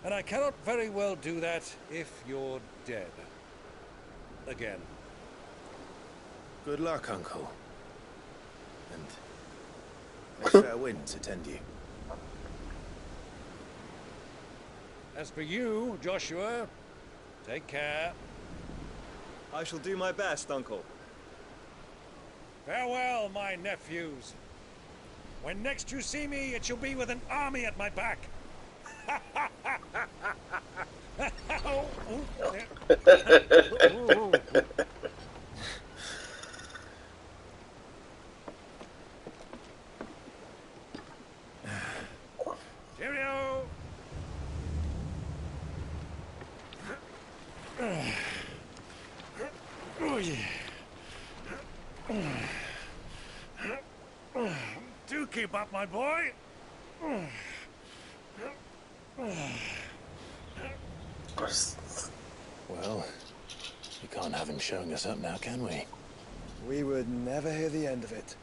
[SPEAKER 16] And I cannot very well do that if you're dead. Again.
[SPEAKER 2] Good luck, Uncle. And may fair winds attend you.
[SPEAKER 16] As for you, Joshua, take care.
[SPEAKER 15] I shall do my best, Uncle.
[SPEAKER 16] Farewell, my nephews. When next you see me, it shall be with an army at my back. Cheerio! Oh, yeah. Do keep up, my boy.
[SPEAKER 2] Well, we can't have him showing us up now, can we?
[SPEAKER 15] We would never hear the end of it.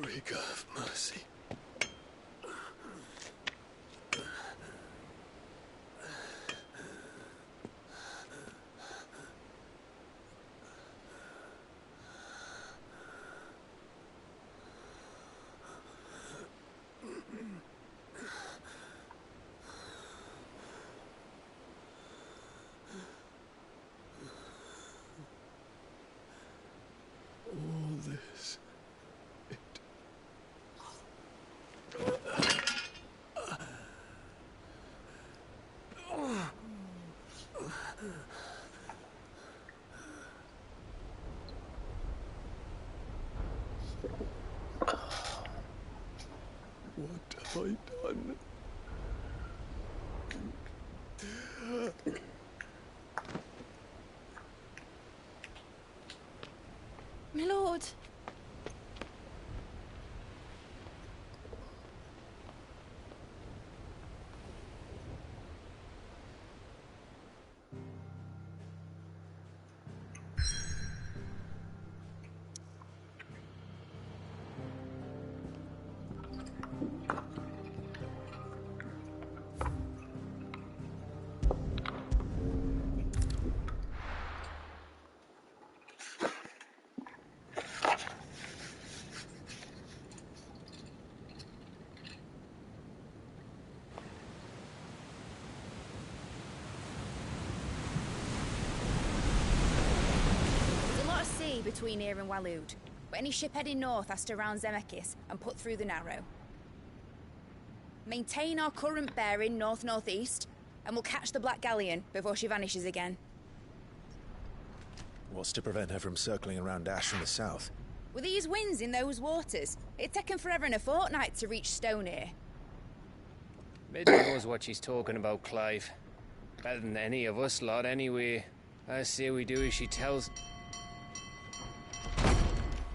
[SPEAKER 11] Greek of mercy. All this. What have I done?
[SPEAKER 14] My lord. Between here and Waloed, but any ship heading north has to round Zemeckis and put through the Narrow. Maintain our current bearing north-northeast, and we'll catch the Black Galleon before she vanishes again.
[SPEAKER 2] What's to prevent her from circling around Ash from the south?
[SPEAKER 14] With these winds in those waters, it'd taken forever and a fortnight to reach Stonehere.
[SPEAKER 20] Mid knows what she's talking about, Clive. Better than any of us lot, anyway. I say we do as she tells.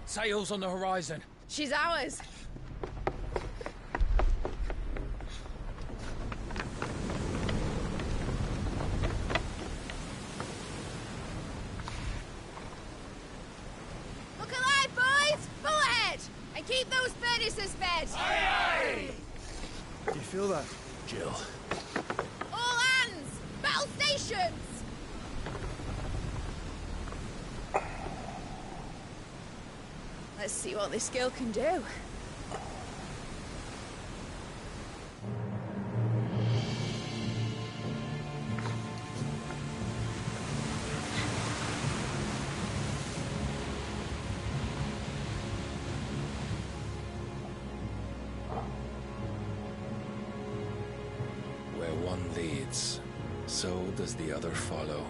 [SPEAKER 8] Sails on the horizon.
[SPEAKER 14] She's ours. is fed!
[SPEAKER 18] Aye,
[SPEAKER 15] Do you feel that?
[SPEAKER 18] Jill.
[SPEAKER 14] All hands! Battle stations! Let's see what this girl can do.
[SPEAKER 19] Where one leads, so does the other follow.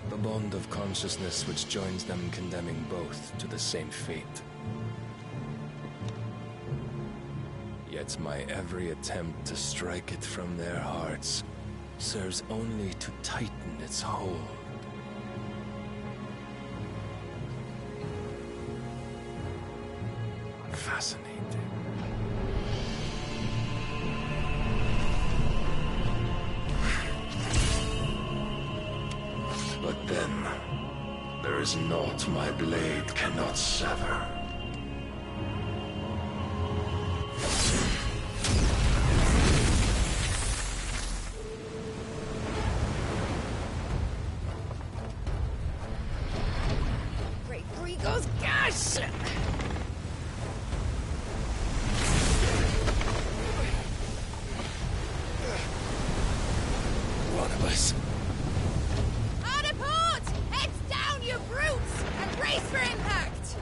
[SPEAKER 19] The bond of consciousness which joins them condemning both to the same fate. Yet my every attempt to strike it from their hearts serves only to tighten its hold. Fascinating. But then, there is naught my blade cannot sever.
[SPEAKER 14] Great Grigo's gosh!
[SPEAKER 19] One of us.
[SPEAKER 14] Hard a port! Heads down, you brutes! And brace for impact!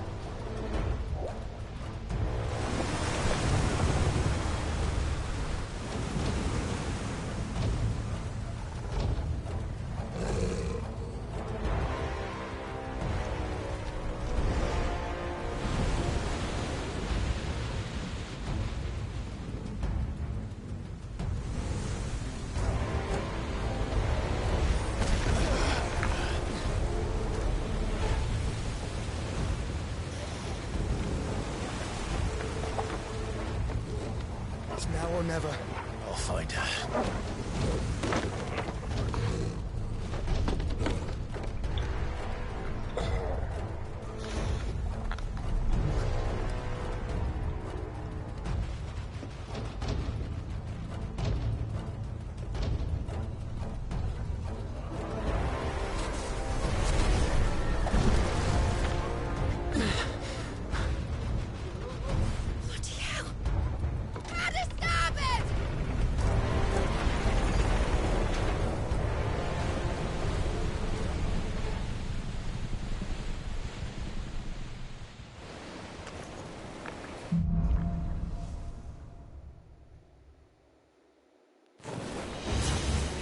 [SPEAKER 15] It's now or never.
[SPEAKER 18] I'll find her.
[SPEAKER 14] Bloody hell! How to stop it!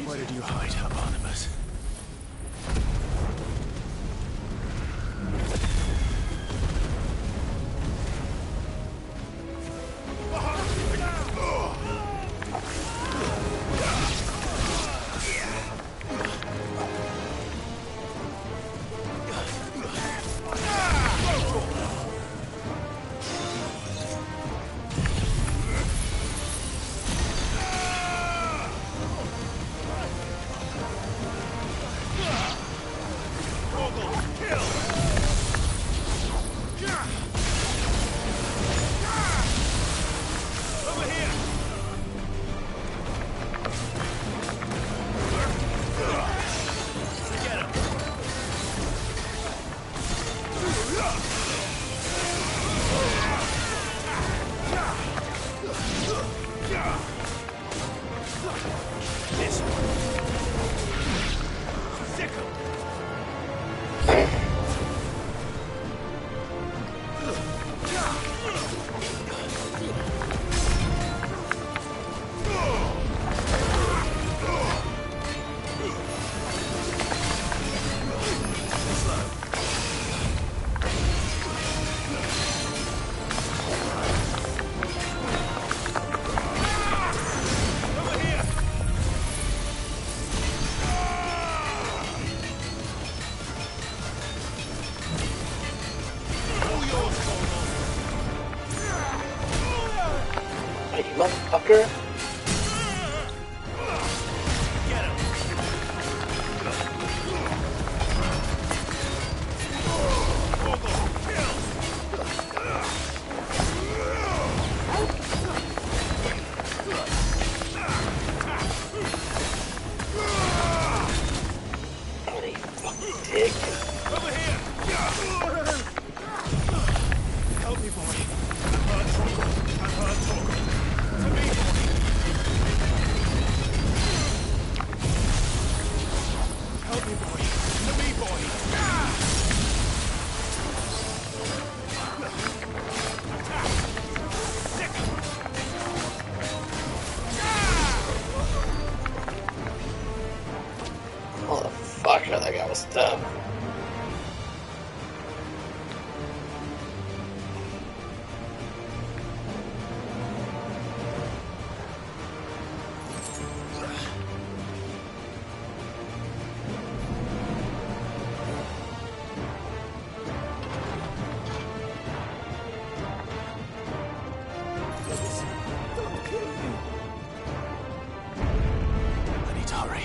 [SPEAKER 18] Where did you hide her, Barnabas?
[SPEAKER 1] Hey, motherfucker.
[SPEAKER 8] me, boy. I've heard talk. To me, boy. Help me, boy. To me, boy.
[SPEAKER 1] Motherfucker, that guy was dumb.
[SPEAKER 18] I need to hurry.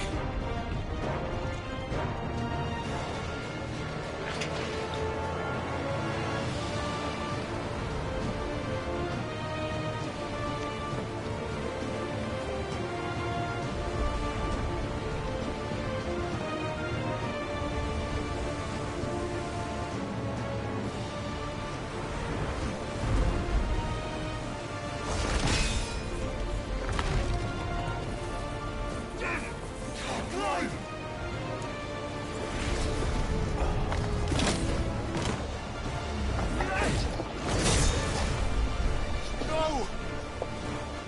[SPEAKER 8] No!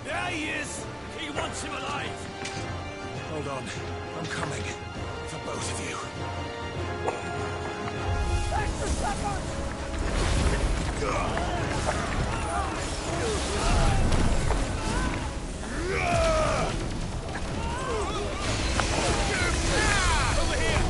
[SPEAKER 8] There he is! He wants him alive!
[SPEAKER 18] Hold on. I'm coming. For both of you.
[SPEAKER 8] Over here! Over here!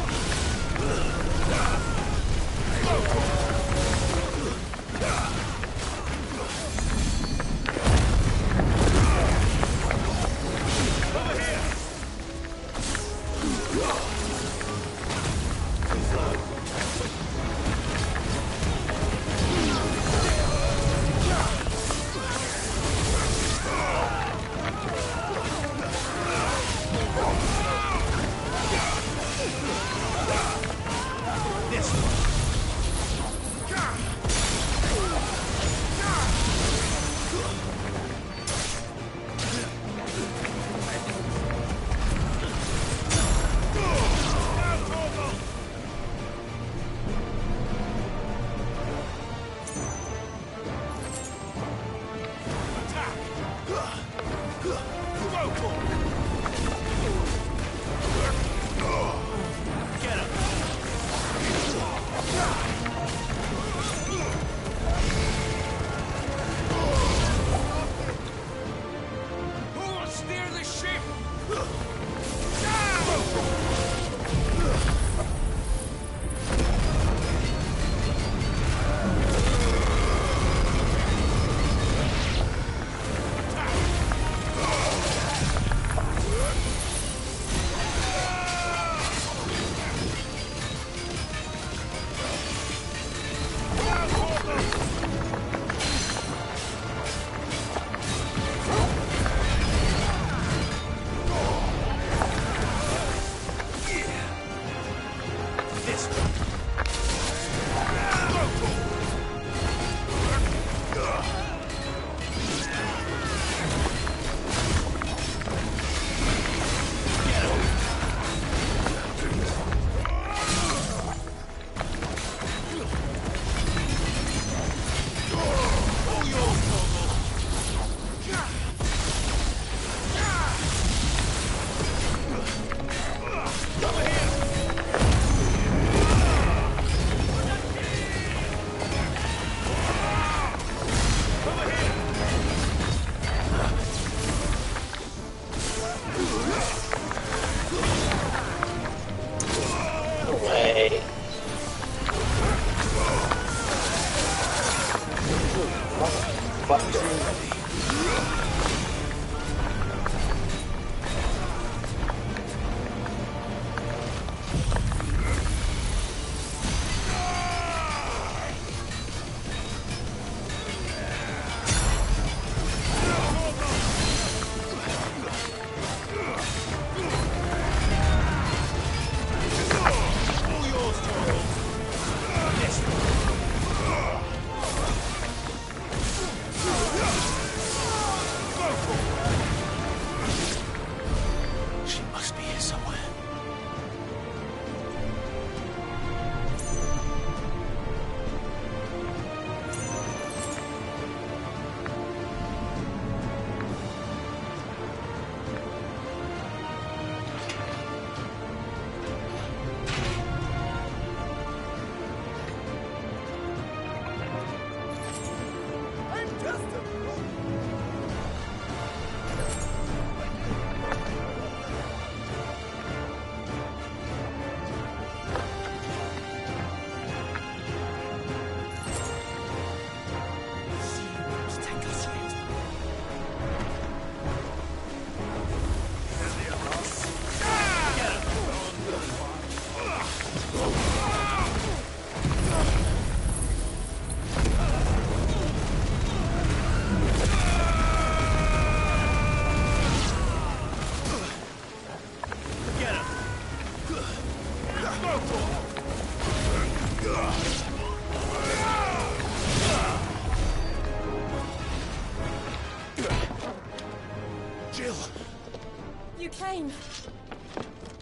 [SPEAKER 14] name?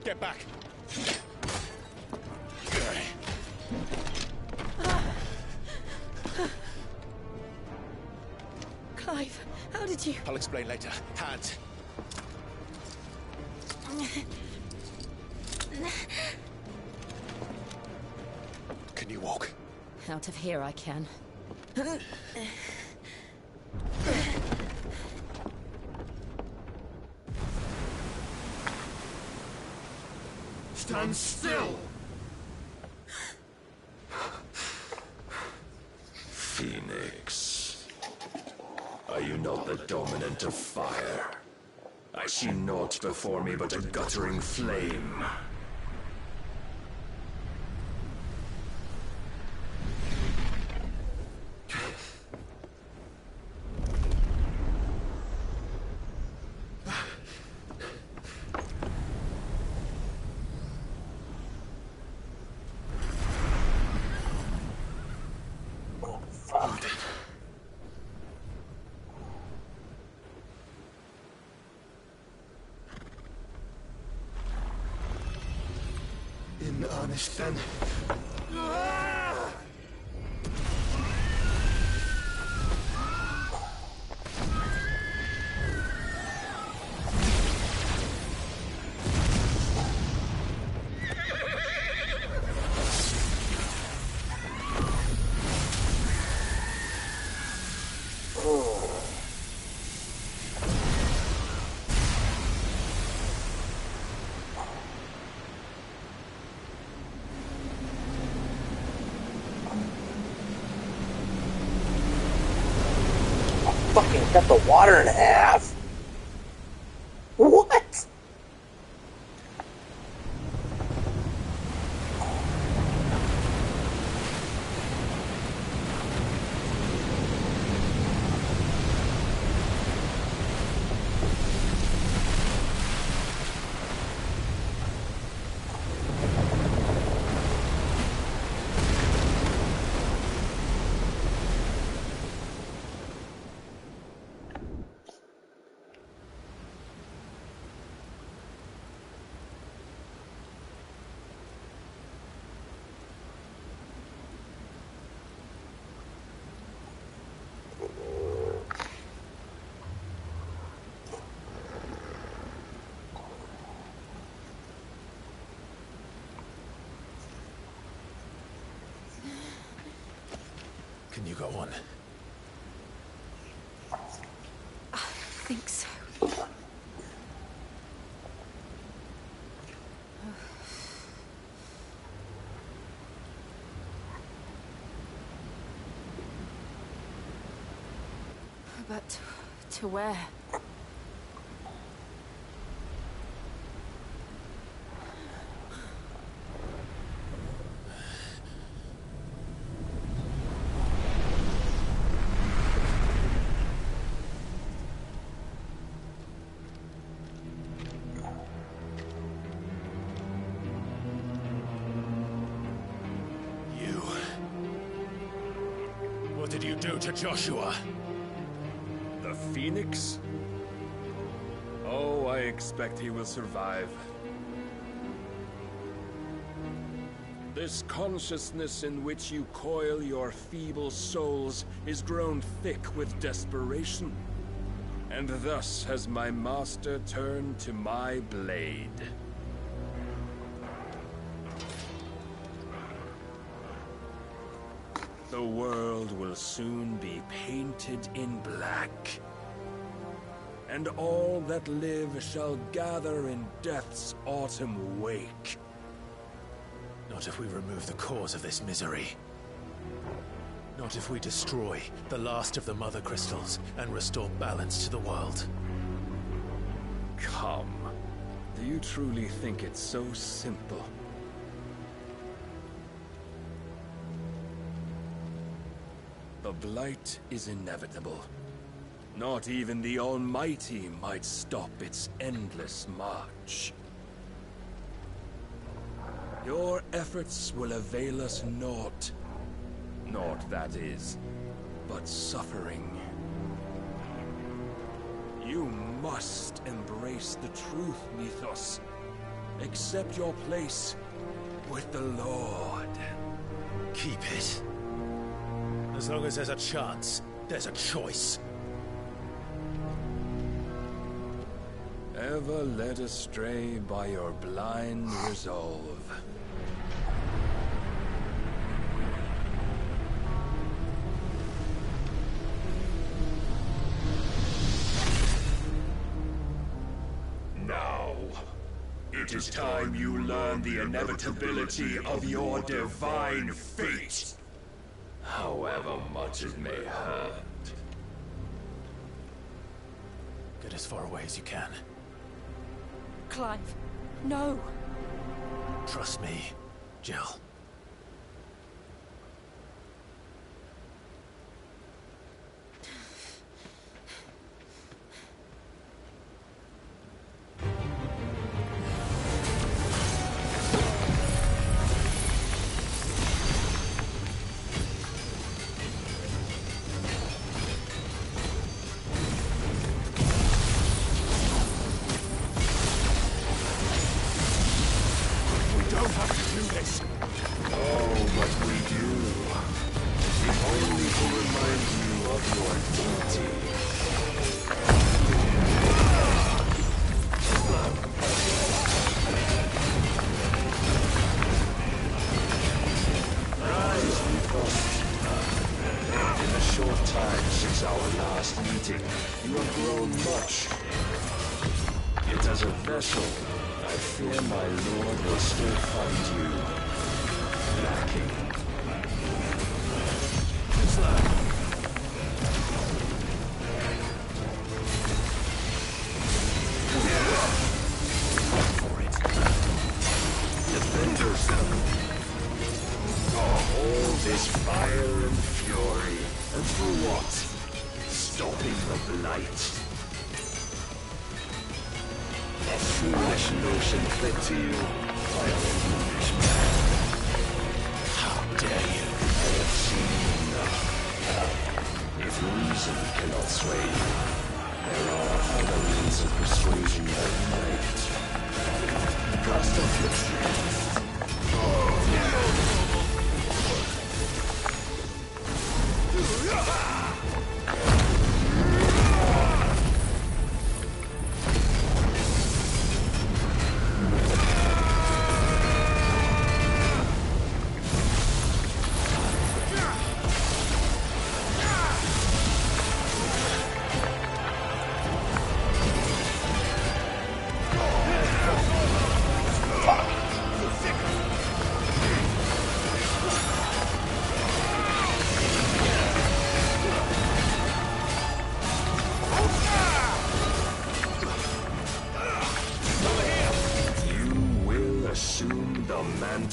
[SPEAKER 16] Get back!
[SPEAKER 14] Clive, how did you...
[SPEAKER 16] I'll explain later. Hands. Can you walk?
[SPEAKER 6] Out of here I can.
[SPEAKER 11] Stand still!
[SPEAKER 19] Phoenix. Are you not the dominant of fire? I see naught before me but a guttering flame.
[SPEAKER 11] In earnest, then.
[SPEAKER 1] Fucking cut the water in half. What?
[SPEAKER 18] Can you go on?
[SPEAKER 6] I think so. But to where?
[SPEAKER 18] What did you do to Joshua?
[SPEAKER 19] The Phoenix? Oh, I expect he will survive. This consciousness in which you coil your feeble souls is grown thick with desperation. And thus has my master turned to my blade. The world will soon be painted in black. And all that live shall gather in death's autumn wake.
[SPEAKER 18] Not if we remove the cause of this misery. Not if we destroy the last of the Mother Crystals and restore balance to the world.
[SPEAKER 19] Come. Do you truly think it's so simple? The Blight is inevitable. Not even the Almighty might stop its endless march. Your efforts will avail us naught. Naught, that is, but suffering. You must embrace the truth, Mythos. Accept your place with the Lord.
[SPEAKER 18] Keep it. As long as there's a chance, there's a choice.
[SPEAKER 19] Ever led astray by your blind resolve.
[SPEAKER 21] Now, it is time you learn the inevitability of your divine fate, however much it may hurt.
[SPEAKER 18] Get as far away as you can.
[SPEAKER 6] Clive, no.
[SPEAKER 18] Trust me, Jill.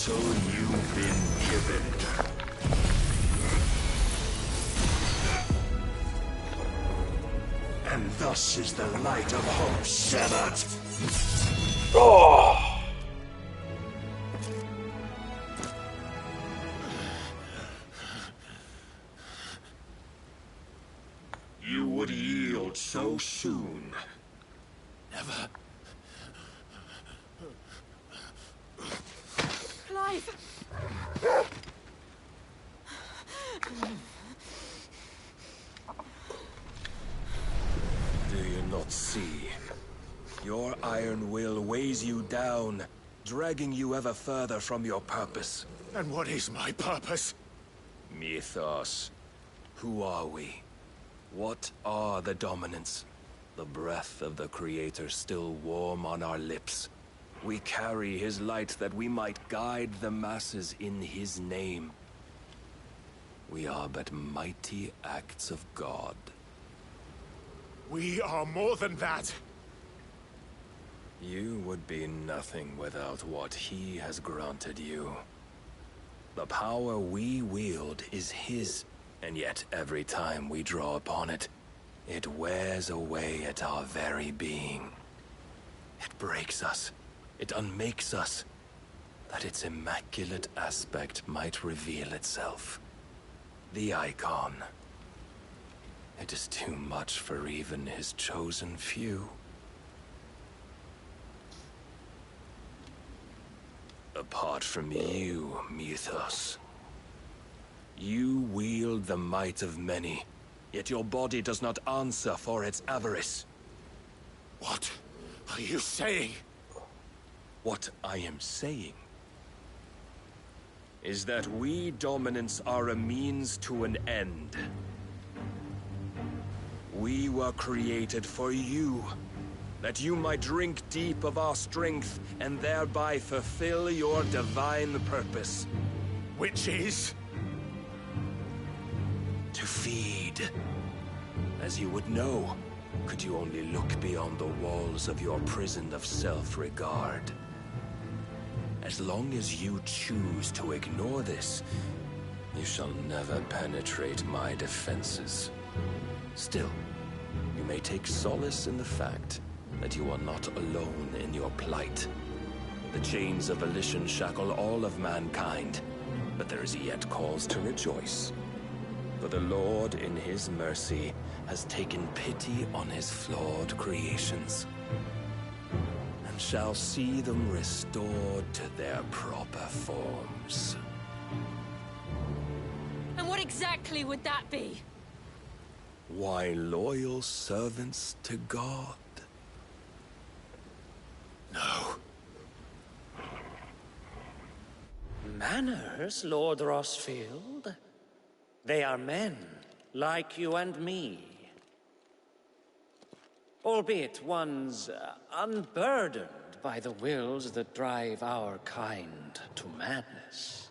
[SPEAKER 21] You've been given. And thus is the light of hope severed.
[SPEAKER 1] Oh!
[SPEAKER 21] You would yield so soon.
[SPEAKER 18] Never.
[SPEAKER 6] Clive!
[SPEAKER 19] Do you not see? Your iron will weighs you down, dragging you ever further from your purpose.
[SPEAKER 16] And what is my purpose?
[SPEAKER 19] Mythos. Who are we? What are the dominants? The breath of the Creator still warm on our lips. We carry his light that we might guide the masses in his name. We are but mighty acts of God.
[SPEAKER 16] We are more than that.
[SPEAKER 19] You would be nothing without what he has granted you. The power we wield is his, and yet every time we draw upon it, it wears away at our very being. It breaks us. It unmakes us, that its immaculate aspect might reveal itself. The icon.
[SPEAKER 21] It is too much for even his chosen few. Apart from you, Mythos. You wield the might of many, yet your body does not answer for its avarice.
[SPEAKER 16] What are you saying?
[SPEAKER 21] What I am saying is that we dominants are a means to an end. We were created for you, that you might drink deep of our strength and thereby fulfill your divine purpose.
[SPEAKER 16] Which is?
[SPEAKER 21] To feed. As you would know, could you only look beyond the walls of your prison of self-regard. As long as you choose to ignore this, you shall never penetrate my defenses. Still, you may take solace in the fact that you are not alone in your plight. The chains of volition shackle all of mankind, but there is yet cause to rejoice. For the Lord, in his mercy, has taken pity on his flawed creations, and shall see them restored to their proper forms.
[SPEAKER 6] And what exactly would that be?
[SPEAKER 21] Why, loyal servants to God.
[SPEAKER 16] No.
[SPEAKER 3] Manners, Lord Rossfield? They are men, like you and me. Albeit ones unburdened by the wills that drive our kind to madness.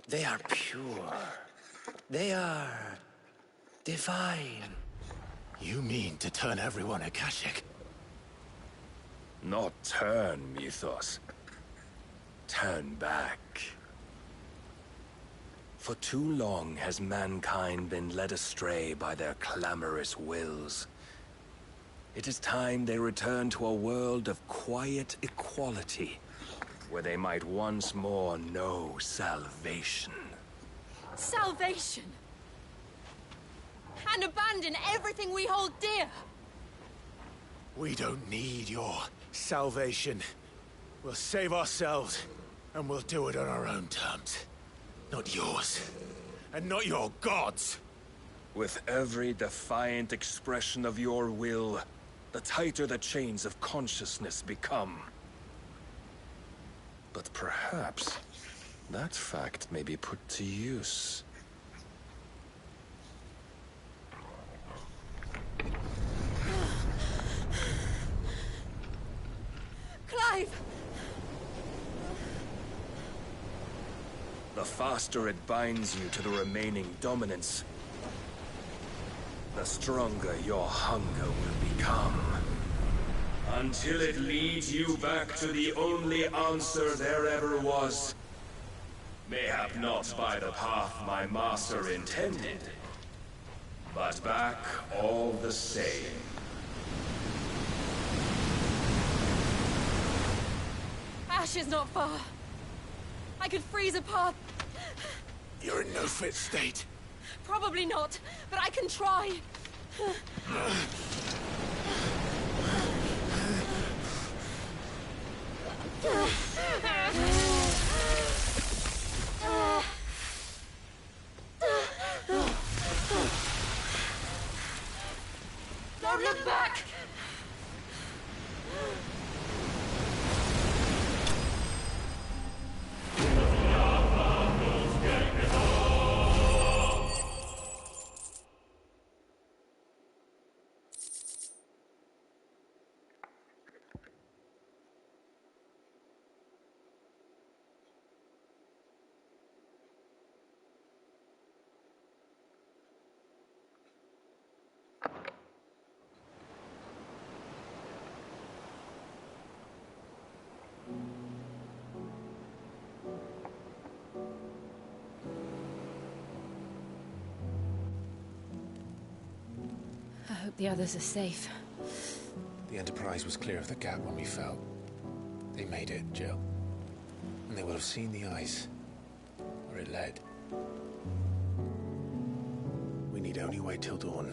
[SPEAKER 3] They are pure. They are divine.
[SPEAKER 18] You mean to turn everyone Akashic?
[SPEAKER 21] Not turn, Mythos. Turn back. For too long has mankind been led astray by their clamorous wills. It is time they return to a world of quiet equality, where they might once more know salvation.
[SPEAKER 6] Salvation! And abandon everything we hold dear!
[SPEAKER 16] We don't need your salvation. We'll save ourselves, and we'll do it on our own terms. Not yours, and not your gods.
[SPEAKER 21] With every defiant expression of your will, the tighter the chains of consciousness become. But perhaps that fact may be put to use.
[SPEAKER 6] Clive!
[SPEAKER 21] The faster it binds you to the remaining dominance, the stronger your hunger will become. Until it leads you back to the only answer there ever was. Mayhap not by the path my master intended, but back all the same.
[SPEAKER 6] Ash is not far. I could freeze a path.
[SPEAKER 16] You're in no fit state.
[SPEAKER 6] Probably not, but I can try. Don't look back!
[SPEAKER 14] I hope the others are safe.
[SPEAKER 5] The Enterprise was clear of the gap when we fell. They made it, Jill. And they will have seen the ice, where it led. We need
[SPEAKER 18] He'd only wait till dawn.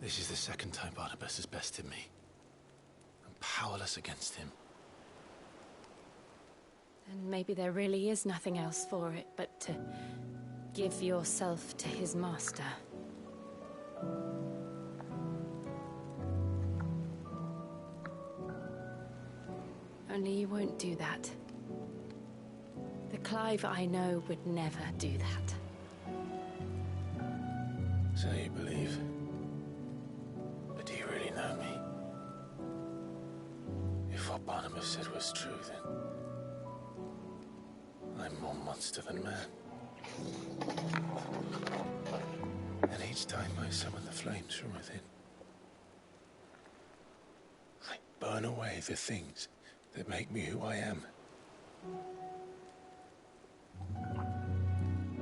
[SPEAKER 18] This is the second time Barnabas has bested me. I'm powerless against him.
[SPEAKER 6] Then maybe there really is nothing else for it but to give yourself to his master. Only you won't do that. The Clive I know would never do that.
[SPEAKER 18] So you believe? But do you really know me? If what Barnabas said was true, then I'm more monster than man. And each time I summon the flames from within, I burn away the things that make me who I am.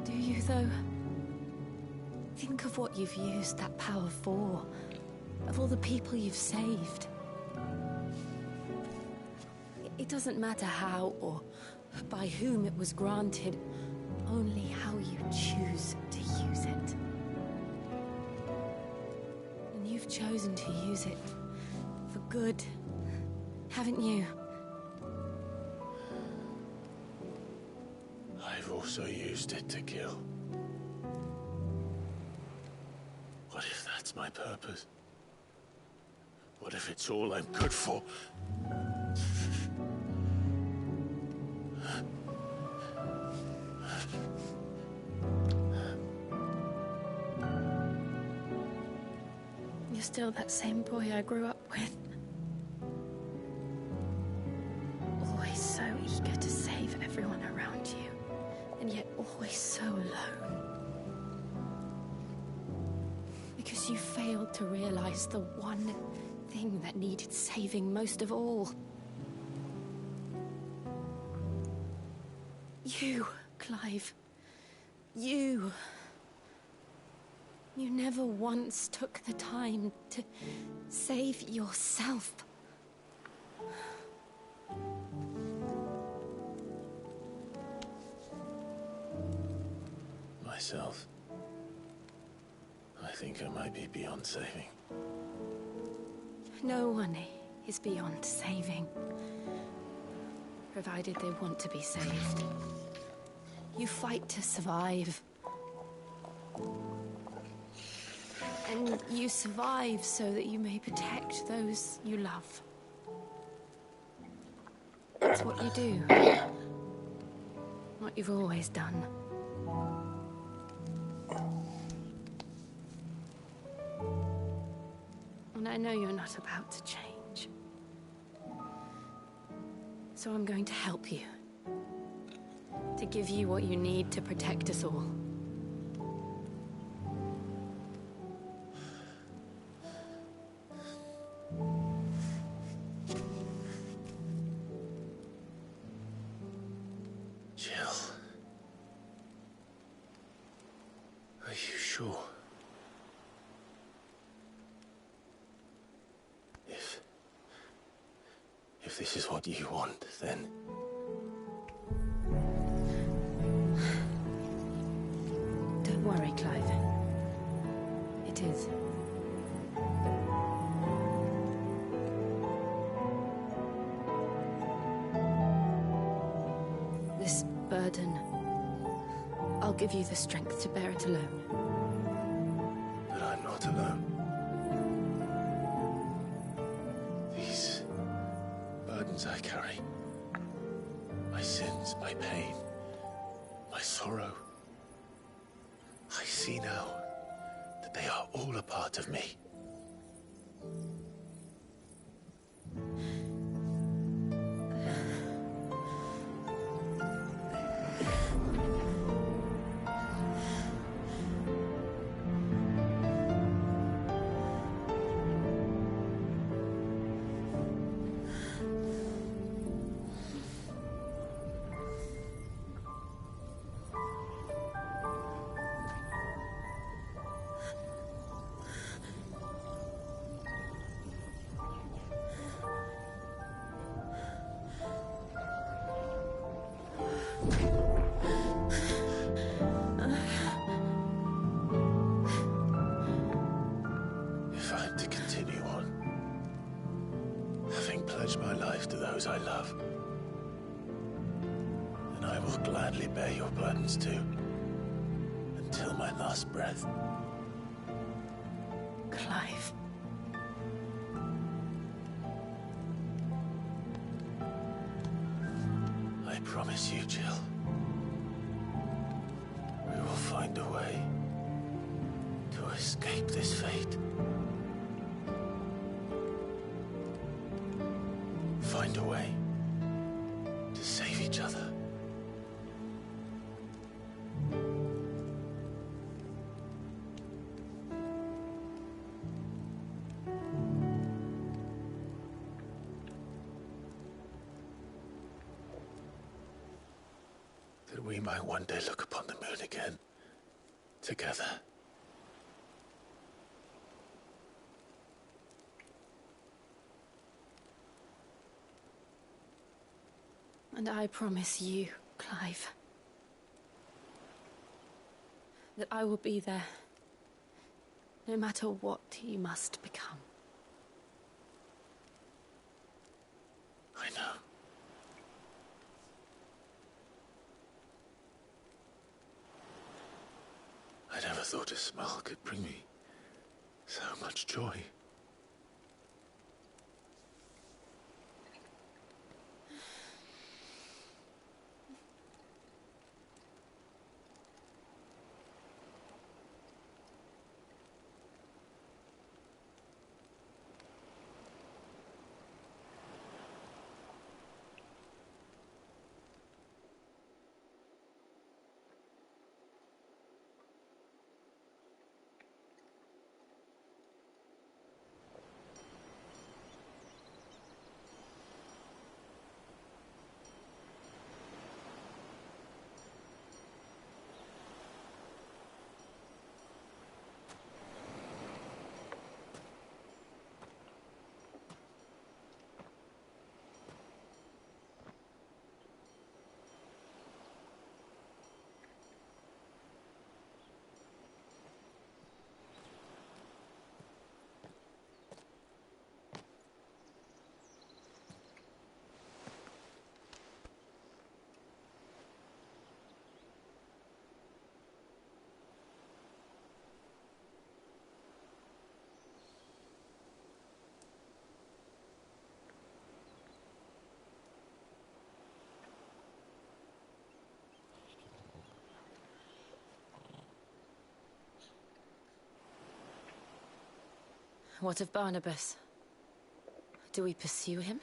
[SPEAKER 6] Do you, though? Think of what you've used that power for. Of all the people you've saved. It doesn't matter how or by whom it was granted, only how you choose to use it. And you've chosen to use it for good, haven't you?
[SPEAKER 18] I've also used it to kill. What if that's my purpose? What if it's all I'm good for?
[SPEAKER 6] You're still that same boy I grew up with. Always so eager to save everyone around you, and yet always so alone. Because you failed to realize the one thing that needed saving most of all. You, Clive. You. You never once took the time to save yourself.
[SPEAKER 18] Myself? I think I might be beyond saving.
[SPEAKER 6] No one is beyond saving. Provided they want to be saved. You fight to survive. And you survive so that you may protect those you love. That's what you do. What you've always done. And I know you're not about to change. So I'm going to help you. To give you what you need to protect us all.
[SPEAKER 18] Jill. Are you sure? If this is what you want, then...
[SPEAKER 6] Don't worry, Clive. It is. This burden, I'll give you the strength to bear it alone.
[SPEAKER 18] But I'm not alone. These burdens I carry, my sins, my pain, my sorrow, I see now that they are all a part of me. and pledge my life to those I love. And I will gladly bear your burdens too, until my last breath.
[SPEAKER 6] Clive.
[SPEAKER 18] I promise you, Jill. We will find a way to escape this fate. Find a way to save each other. That we might one day look upon the moon again, together.
[SPEAKER 6] And I promise you, Clive, that I will be there, no matter what you must become.
[SPEAKER 18] I know. I never thought a smile could bring me so much joy.
[SPEAKER 6] What of Barnabas? Do we pursue him?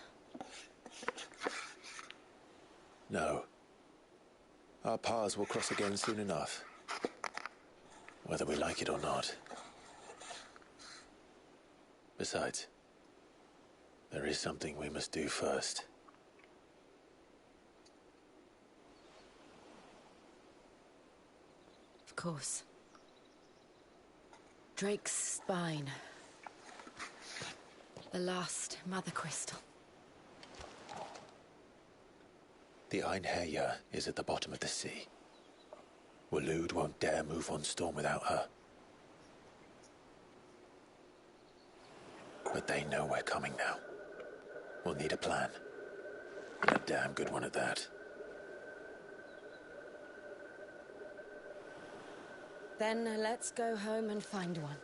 [SPEAKER 18] No. Our paths will cross again soon enough. Whether we like it or not. Besides, there is something we must do first.
[SPEAKER 6] Of course. Drake's spine. The last Mother Crystal.
[SPEAKER 18] The Einherjar is at the bottom of the sea. Waloed won't dare move on Storm without her. But they know we're coming now. We'll need a plan. And a damn good one at that.
[SPEAKER 6] Then let's go home and find one.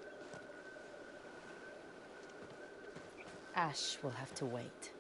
[SPEAKER 6] Ash will have to wait.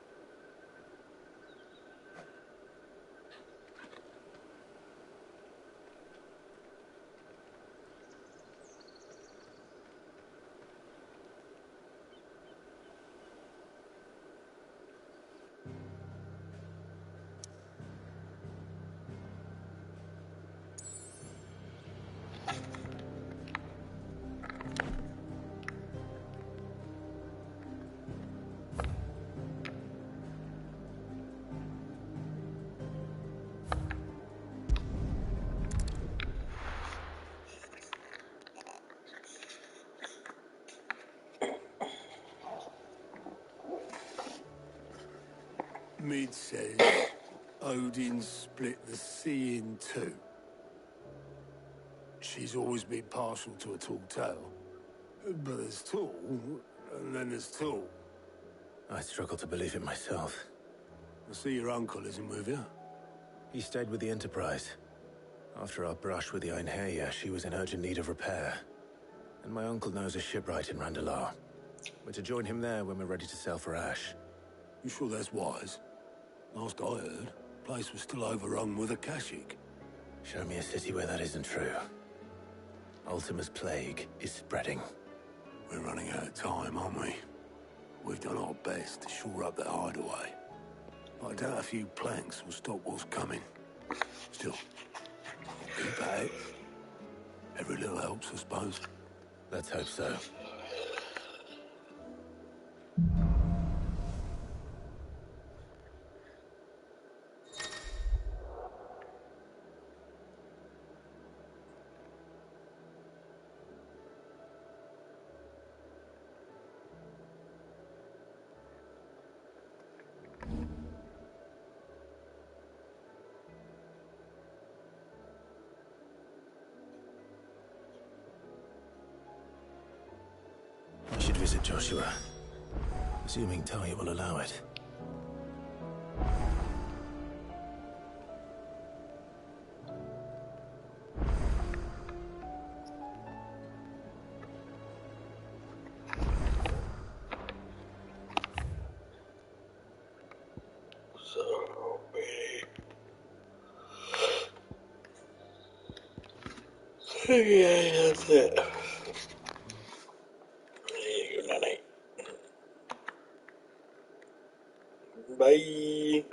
[SPEAKER 11] Mid says Odin split the sea in two. She's always been partial to a tall tale. But there's tall, and then there's tall.
[SPEAKER 18] I struggle to believe it myself.
[SPEAKER 11] I see your uncle isn't with you.
[SPEAKER 18] He stayed with the Enterprise. After our brush with the Einherja, she was in urgent need of repair. And my uncle knows a shipwright in Randalar. We're to join him there when we're ready to sail for Ash.
[SPEAKER 11] You sure that's wise? Last I heard, the place was still overrun with Akashic.
[SPEAKER 18] Show me a city where that isn't true. Ultima's plague is spreading.
[SPEAKER 11] We're running out of time, aren't we? We've done our best to shore up that hideaway. But I doubt a few planks will stop what's coming. Still, keep at it. Every little helps, I suppose.
[SPEAKER 18] Let's hope so. We should visit Joshua, assuming Talia will allow it.
[SPEAKER 1] Yeah, that's it. Good night. Bye.